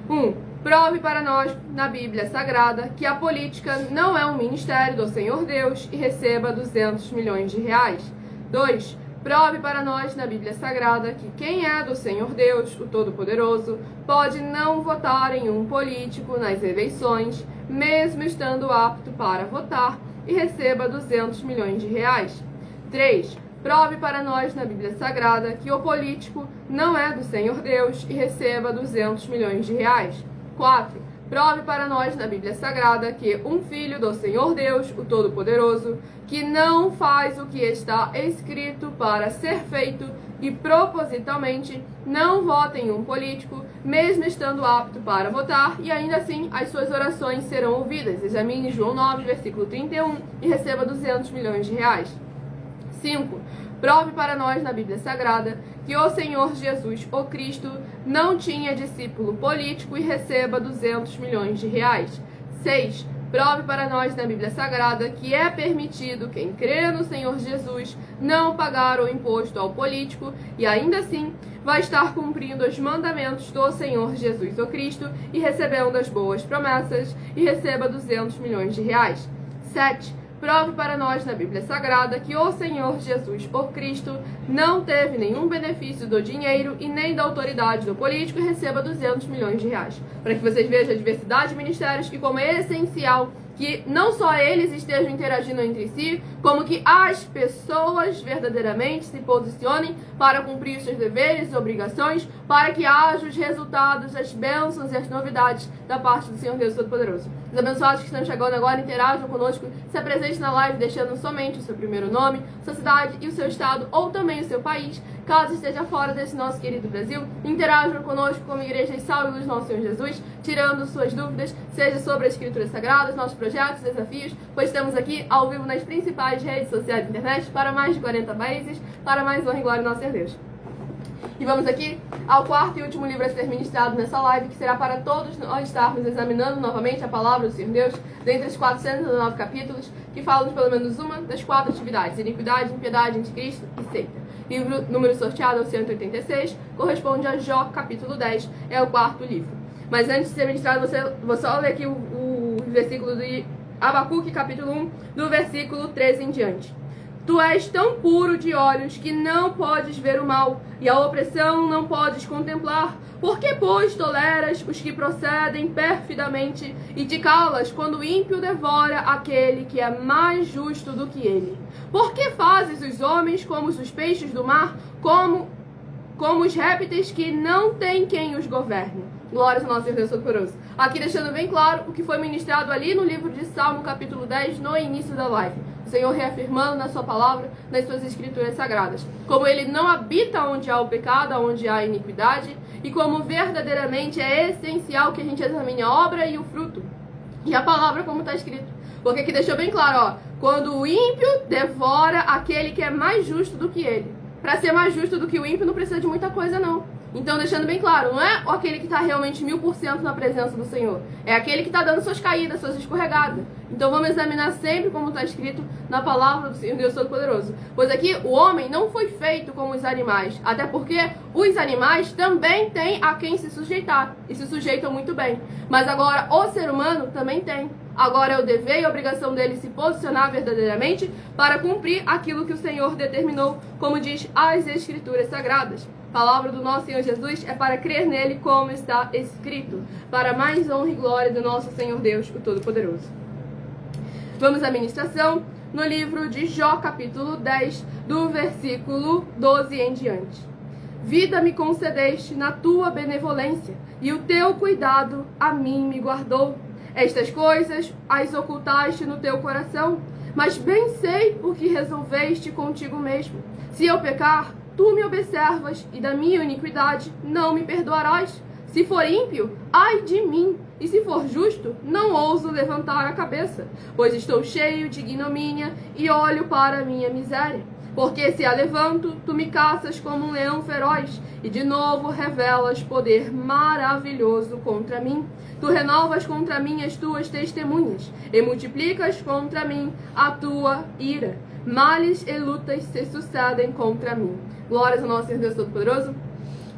1. Prove para nós, na Bíblia Sagrada, que a política não é um ministério do Senhor Deus e receba 200 milhões de reais. 2. Prove para nós, na Bíblia Sagrada, que quem é do Senhor Deus, o Todo-Poderoso, pode não votar em um político nas eleições, mesmo estando apto para votar, e receba 200 milhões de reais. 3. Prove para nós, na Bíblia Sagrada, que o político não é do Senhor Deus e receba 200 milhões de reais. 4. Prove para nós, na Bíblia Sagrada, que um filho do Senhor Deus, o Todo-Poderoso, que não faz o que está escrito para ser feito e propositalmente não vota em um político, mesmo estando apto para votar, e ainda assim as suas orações serão ouvidas. Examine João 9, versículo 31, e receba 200 milhões de reais. 5. Prove para nós, na Bíblia Sagrada, que o Senhor Jesus, o Cristo, não tinha discípulo político e receba 200 milhões de reais. 6. Prove para nós, na Bíblia Sagrada, que é permitido quem crê no Senhor Jesus não pagar o imposto ao político e ainda assim vai estar cumprindo os mandamentos do Senhor Jesus, o Cristo, e recebendo as boas promessas e receba 200 milhões de reais. 7. Prove para nós na Bíblia Sagrada que o Senhor Jesus, o Cristo, não teve nenhum benefício do dinheiro e nem da autoridade do político e receba 200 milhões de reais. Para que vocês vejam a diversidade de ministérios e como é essencial que não só eles estejam interagindo entre si, como que as pessoas verdadeiramente se posicionem para cumprir os seus deveres e obrigações, para que haja os resultados, as bênçãos e as novidades da parte do Senhor Deus Todo-Poderoso. Os abençoados que estão chegando agora, interajam conosco, se apresente na live deixando somente o seu primeiro nome, sua cidade e o seu estado, ou também o seu país, caso esteja fora desse nosso querido Brasil. Interajam conosco como Igreja e Sal e Luz Nosso Senhor Jesus, tirando suas dúvidas, seja sobre as Escrituras Sagradas, nossos projetos, desafios, pois estamos aqui ao vivo nas principais redes sociais da internet, para mais de 40 países, para mais honra e glória do nosso Senhor Deus. E vamos aqui ao quarto e último livro a ser ministrado nessa live, que será para todos nós estarmos examinando novamente a palavra do Senhor Deus, dentre os 409 capítulos, que falam de pelo menos uma das 4 atividades: iniquidade, impiedade, anticristo e seita. Livro número sorteado ao 186, corresponde a Jó, capítulo 10, é o quarto livro. Mas antes de ser ministrado, vou só ler aqui o versículo de Abacuque, capítulo 1, do versículo 13 em diante. Tu és tão puro de olhos que não podes ver o mal, e a opressão não podes contemplar. Por que, pois, toleras os que procedem perfidamente e te calas quando o ímpio devora aquele que é mais justo do que ele? Por que fazes os homens como os peixes do mar, como os répteis que não tem quem os governe? Glórias ao nosso Senhor Deus Todo-Poderoso. Aqui deixando bem claro o que foi ministrado ali no livro de Salmo, capítulo 10, no início da live. O Senhor reafirmando na sua palavra, nas suas escrituras sagradas, como ele não habita onde há o pecado, onde há a iniquidade, e como verdadeiramente é essencial que a gente examine a obra e o fruto, e a palavra como está escrito. Porque aqui deixou bem claro, ó, quando o ímpio devora aquele que é mais justo do que ele. Para ser mais justo do que o ímpio não precisa de muita coisa não. Então, deixando bem claro, não é aquele que está realmente 1000% na presença do Senhor. É aquele que está dando suas caídas, suas escorregadas. Então, vamos examinar sempre como está escrito na palavra do Senhor Deus Todo-Poderoso. Pois aqui, o homem não foi feito como os animais. Até porque os animais também têm a quem se sujeitar. E se sujeitam muito bem. Mas agora, o ser humano também tem. Agora é o dever e a obrigação dele se posicionar verdadeiramente para cumprir aquilo que o Senhor determinou, como diz as Escrituras Sagradas. A palavra do nosso Senhor Jesus é para crer nele como está escrito, para mais honra e glória do nosso Senhor Deus, o Todo-Poderoso. Vamos à ministração no livro de Jó, capítulo 10, do versículo 12 em diante. Vida me concedeste na tua benevolência, e o teu cuidado a mim me guardou. Estas coisas as ocultaste no teu coração, mas bem sei o que resolveste contigo mesmo. Se eu pecar, tu me observas, e da minha iniquidade não me perdoarás. Se for ímpio, ai de mim, e se for justo, não ouso levantar a cabeça, pois estou cheio de ignomínia e olho para a minha miséria. Porque se a levanto, tu me caças como um leão feroz, e de novo revelas poder maravilhoso contra mim. Tu renovas contra mim as tuas testemunhas, e multiplicas contra mim a tua ira. Males e lutas se sucedem contra mim. Glórias ao nosso Senhor Deus Todo-Poderoso.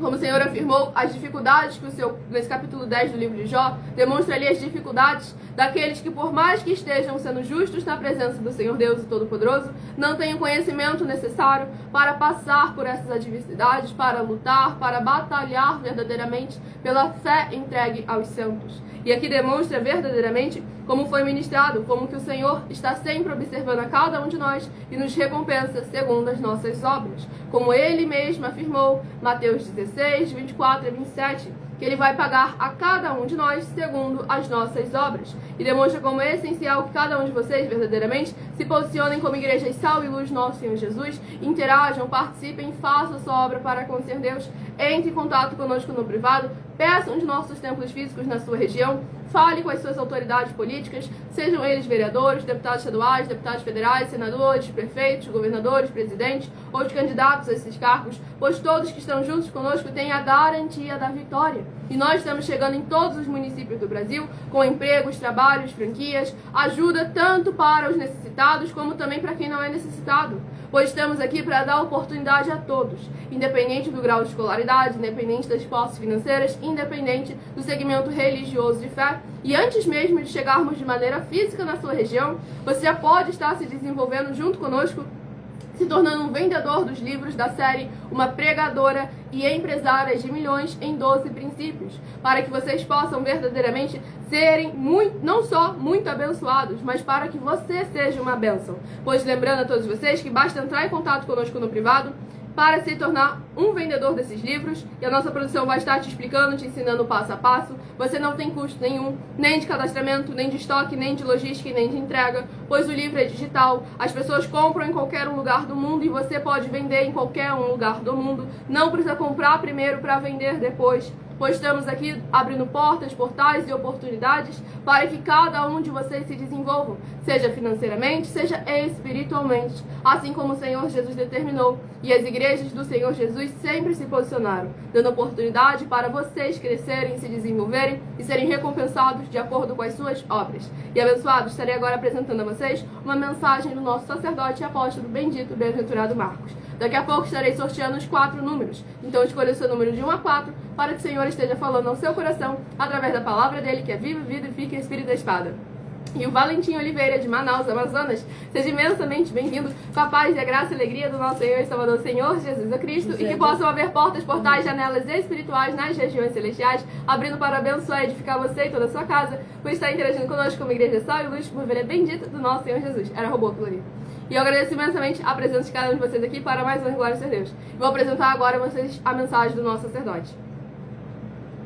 Como o Senhor afirmou, as dificuldades que nesse capítulo 10 do livro de Jó, demonstra ali as dificuldades daqueles que, por mais que estejam sendo justos na presença do Senhor Deus e Todo-Poderoso, não têm o conhecimento necessário para passar por essas adversidades, para lutar, para batalhar verdadeiramente pela fé entregue aos santos. E aqui demonstra verdadeiramente como foi ministrado, como que o Senhor está sempre observando a cada um de nós e nos recompensa segundo as nossas obras. Como Ele mesmo afirmou, Mateus 16, 24 e 27, que Ele vai pagar a cada um de nós segundo as nossas obras. E demonstra como é essencial que cada um de vocês verdadeiramente se posicionem como igreja sal e luz nosso Senhor Jesus, interajam, participem, façam a sua obra para com o Senhor Deus, entre em contato conosco no privado, peçam de nossos templos físicos na sua região, fale com as suas autoridades políticas, sejam eles vereadores, deputados estaduais, deputados federais, senadores, prefeitos, governadores, presidentes ou os candidatos a esses cargos, pois todos que estão juntos conosco têm a garantia da vitória. E nós estamos chegando em todos os municípios do Brasil com empregos, trabalhos, franquias, ajuda tanto para os necessitados como também para quem não é necessitado. Pois estamos aqui para dar oportunidade a todos, independente do grau de escolaridade, independente das posses financeiras, independente do segmento religioso de fé. E antes mesmo de chegarmos de maneira física na sua região, você já pode estar se desenvolvendo junto conosco, se tornando um vendedor dos livros da série Uma Pregadora e Empresária de Milhões em 12 Princípios, para que vocês possam verdadeiramente serem não só muito abençoados, mas para que você seja uma bênção. Pois lembrando a todos vocês que basta entrar em contato conosco no privado para se tornar um vendedor desses livros, e a nossa produção vai estar te explicando, te ensinando passo a passo. Você não tem custo nenhum, nem de cadastramento, nem de estoque, nem de logística e nem de entrega, pois o livro é digital, as pessoas compram em qualquer lugar do mundo e você pode vender em qualquer lugar do mundo, não precisa comprar primeiro para vender depois. Pois estamos aqui abrindo portas, portais e oportunidades para que cada um de vocês se desenvolvam, seja financeiramente, seja espiritualmente, assim como o Senhor Jesus determinou. E as igrejas do Senhor Jesus sempre se posicionaram, dando oportunidade para vocês crescerem, se desenvolverem e serem recompensados de acordo com as suas obras. E abençoados, estarei agora apresentando a vocês uma mensagem do nosso sacerdote e apóstolo bendito, bem-aventurado Marcos. Daqui a pouco estarei sorteando os 4 números, então escolha o seu número de 1 a 4 para que o Senhor esteja falando ao seu coração através da palavra dele, que é viva, vida e fica em espírito da espada. E o Valentim Oliveira, de Manaus, Amazonas, seja imensamente bem-vindo, com a paz e a graça e a alegria do nosso Senhor e Salvador Senhor Jesus Cristo, e que possam haver portas, portais, janelas espirituais nas regiões celestiais, abrindo para abençoar e edificar você e toda a sua casa, por estar interagindo conosco como Igreja Sal e Luz, por ovelha bendita do nosso Senhor Jesus. Era robô, Flori. E eu agradeço imensamente a presença de cada um de vocês aqui para mais uma glória a Deus. E vou apresentar agora a vocês a mensagem do nosso sacerdote.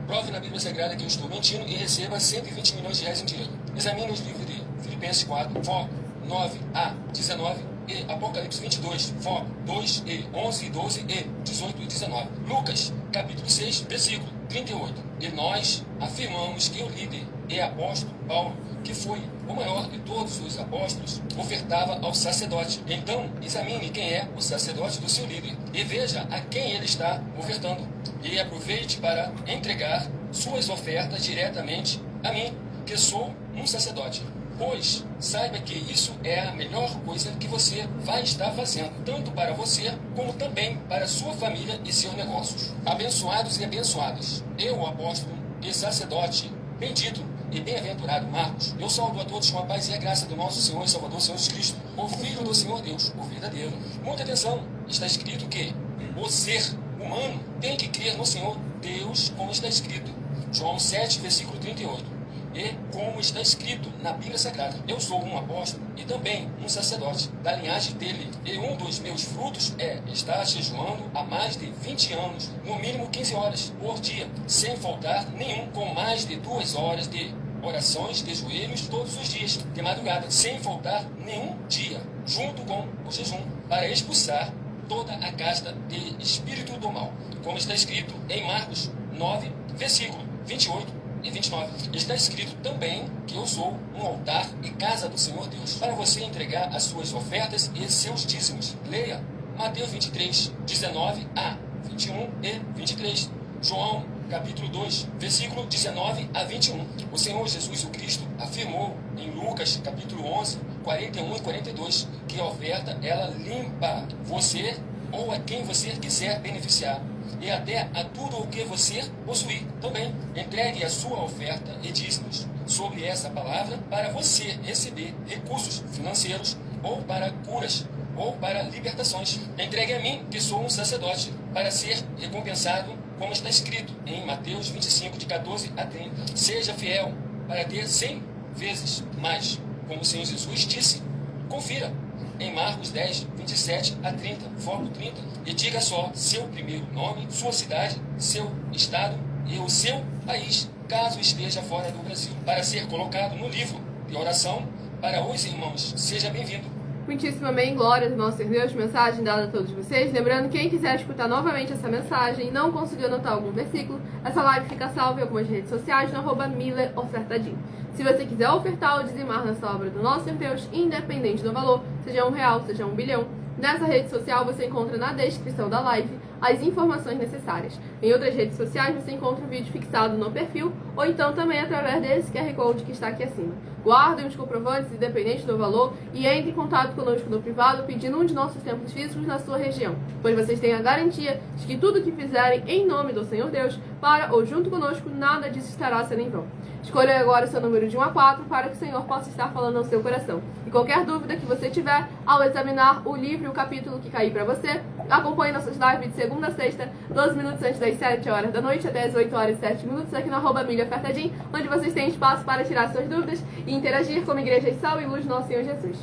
Prove na Bíblia Sagrada que eu estou mentindo e receba 120 milhões de reais em dinheiro. Examine os livros de Filipenses 4, Fó 9 a 19 e Apocalipse 22, Fó 2 e 11 e 12 e 18 e 19. Lucas, capítulo 6, versículo 38. E nós afirmamos que o líder e apóstolo Paulo, que foi o maior de todos os apóstolos, ofertava ao sacerdote. Então, examine quem é o sacerdote do seu líder e veja a quem ele está ofertando. E aproveite para entregar suas ofertas diretamente a mim, que sou um sacerdote. Pois saiba que isso é a melhor coisa que você vai estar fazendo, tanto para você como também para sua família e seus negócios. Abençoados e abençoadas, eu, apóstolo e sacerdote, bendito e bem-aventurado Marcos, eu saúdo a todos com a paz e a graça do nosso Senhor e Salvador Jesus Cristo, o Filho do Senhor Deus, o verdadeiro. Muita atenção, está escrito que o ser humano tem que crer no Senhor Deus, como está escrito. João 7, versículo 38. E como está escrito na Bíblia Sagrada, eu sou um apóstolo e também um sacerdote da linhagem dele. E um dos meus frutos é estar jejuando há mais de 20 anos, no mínimo 15 horas por dia, sem faltar nenhum, com mais de 2 horas de orações de joelhos todos os dias, de madrugada, sem faltar nenhum dia, junto com o jejum, para expulsar toda a casta de espírito do mal, como está escrito em Marcos 9, versículo 28 e 29. Está escrito também que eu sou um altar e casa do Senhor Deus, para você entregar as suas ofertas e seus dízimos. Leia Mateus 23, 19 a 21 e 23. João, capítulo 2, versículo 19 a 21. O Senhor Jesus o Cristo afirmou em Lucas, capítulo 11, 41 e 42, que a oferta, ela limpa você ou a quem você quiser beneficiar. e até a tudo o que você possuir também. Entregue a sua oferta e dízimos sobre essa palavra para você receber recursos financeiros ou para curas ou para libertações. Entregue a mim, que sou um sacerdote, para ser recompensado, como está escrito em Mateus 25, de 14 a 30. Seja fiel para ter 100 vezes mais, como o Senhor Jesus disse. Confira em Marcos 10, 27 a 30, foco 30, e diga só seu primeiro nome, sua cidade, seu estado e o seu país, caso esteja fora do Brasil, para ser colocado no livro de oração para os irmãos. Seja bem-vindo. Muitíssimo amém, glória do nosso Deus, mensagem dada a todos vocês. Lembrando, quem quiser escutar novamente essa mensagem e não conseguiu anotar algum versículo, essa live fica salva em algumas redes sociais no @MillerOfertadim. Se você quiser ofertar ou dizimar nessa obra do nosso Deus, independente do valor, seja R$1, seja 1 bilhão, nessa rede social você encontra na descrição da live as informações necessárias. Em outras redes sociais você encontra o vídeo fixado no perfil ou então também através desse QR Code que está aqui acima. Guardem os comprovantes independente do valor e entre em contato conosco no privado pedindo um de nossos templos físicos na sua região, pois vocês têm a garantia de que tudo que fizerem em nome do Senhor Deus, para ou junto conosco, nada disso estará sendo em vão. Escolha agora o seu número de 1 a 4 para que o Senhor possa estar falando ao seu coração. E qualquer dúvida que você tiver ao examinar o livro e o capítulo que cair para você, acompanhe nossas lives de segunda a sexta, 12 minutos antes das 7 horas da noite até as 8 horas e 7 minutos aqui no @MillerOfertadim, onde vocês têm espaço para tirar suas dúvidas e interagir como Igreja de Sal e Luz do nosso Senhor Jesus.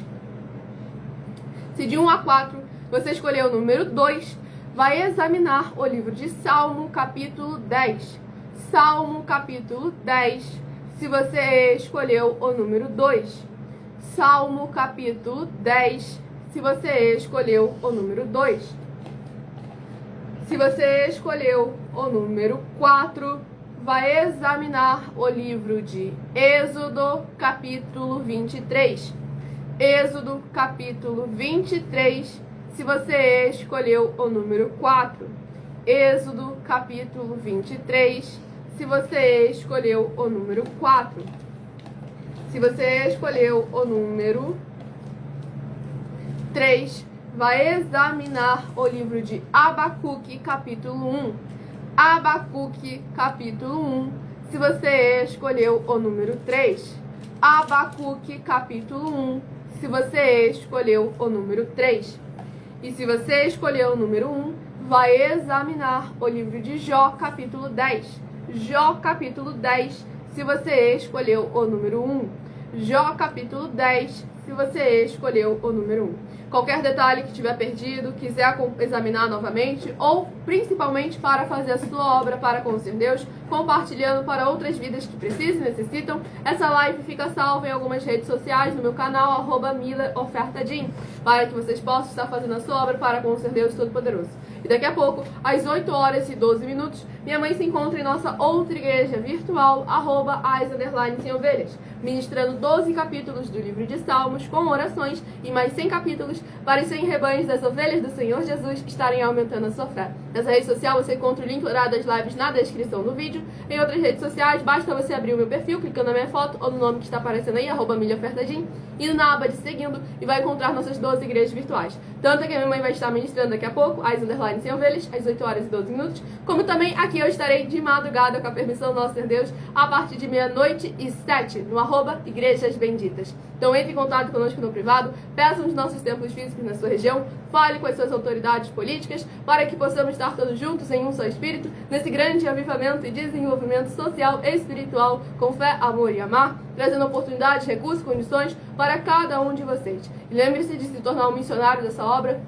Se de 1 a 4 você escolheu o número 2, vai examinar o livro de Salmo capítulo 10. Salmo capítulo 10. Se você escolheu o número 2, Salmo capítulo 10, se você escolheu o número 2. Se você escolheu o número 4, vai examinar o livro de Êxodo capítulo 23. Êxodo capítulo 23, se você escolheu o número 4. Êxodo capítulo 23, se você escolheu o número 4. Se você escolheu o número 3, vai examinar o livro de Abacuque, capítulo 1. Abacuque, capítulo 1, se você escolheu o número 3. Abacuque, capítulo 1, se você escolheu o número 3. E se você escolheu o número 1, vai examinar o livro de Jó, capítulo 10. Jó capítulo 10, se você escolheu o número 1. Jó capítulo 10, se você escolheu o número 1. Qualquer detalhe que tiver perdido, quiser examinar novamente, ou principalmente para fazer a sua obra para com o Senhor Deus, compartilhando para outras vidas que precisam e necessitam, essa live fica salva em algumas redes sociais no meu canal, @MillerOfertadim, para que vocês possam estar fazendo a sua obra para com o Senhor Deus Todo-Poderoso. E daqui a pouco, às 8 horas e 12 minutos, minha mãe se encontra em nossa outra igreja virtual, @as_sem-ovelhas, ministrando 12 capítulos do livro de Salmos, com orações e mais 100 capítulos para os 100 rebanhos das ovelhas do Senhor Jesus estarem aumentando a sua fé. Nessa rede social você encontra o link das lives na descrição do vídeo. Em outras redes sociais, basta você abrir o meu perfil, clicando na minha foto ou no nome que está aparecendo aí, @MillerOfertadim, indo na aba de seguindo e vai encontrar nossas 12 igrejas virtuais. Tanto que a minha mãe vai estar ministrando daqui a pouco, as_sem-ovelhas, às 8 horas e 12 minutos, como também aqui eu estarei de madrugada, com a permissão do nosso Senhor Deus, a partir de 00h07, no @Igrejas Benditas. Então entre em contato conosco no privado, peça um dos nossos templos físicos na sua região, fale com as suas autoridades políticas, para que possamos estar todos juntos em um só espírito, nesse grande avivamento e desenvolvimento social e espiritual, com fé, amor e amar, trazendo oportunidades, recursos, condições para cada um de vocês. E lembre-se de se tornar um missionário dessa obra,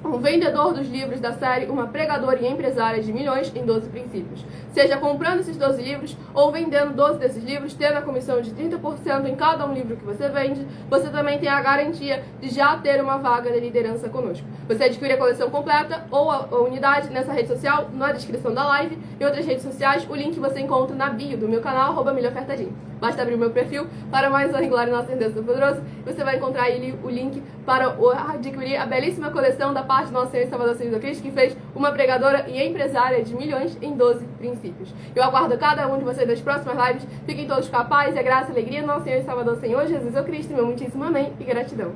um vendedor dos livros da série Uma Pregadora e Empresária de Milhões em 12 Princípios. Seja comprando esses 12 livros ou vendendo 12 desses livros, tendo a comissão de 30% em cada um livro que você vende, você também tem a garantia de já ter uma vaga de liderança conosco. Você adquire a coleção completa ou a unidade nessa rede social, na descrição da live, e outras redes sociais, o link você encontra na bio do meu canal, @MillerOfertadim. Basta abrir o meu perfil para mais honra e glória do nosso Deus Todo-Poderoso, e você vai encontrar ali o link para adquirir a belíssima coleção da parte do nosso Senhor e Salvador Jesus Cristo, que fez Uma Pregadora e Empresária de Milhões em 12 Princípios. Eu aguardo cada um de vocês nas próximas lives. Fiquem todos com a paz e a graça e a alegria do nosso Senhor e Salvador Senhor Jesus Cristo. Meu muitíssimo amém e gratidão.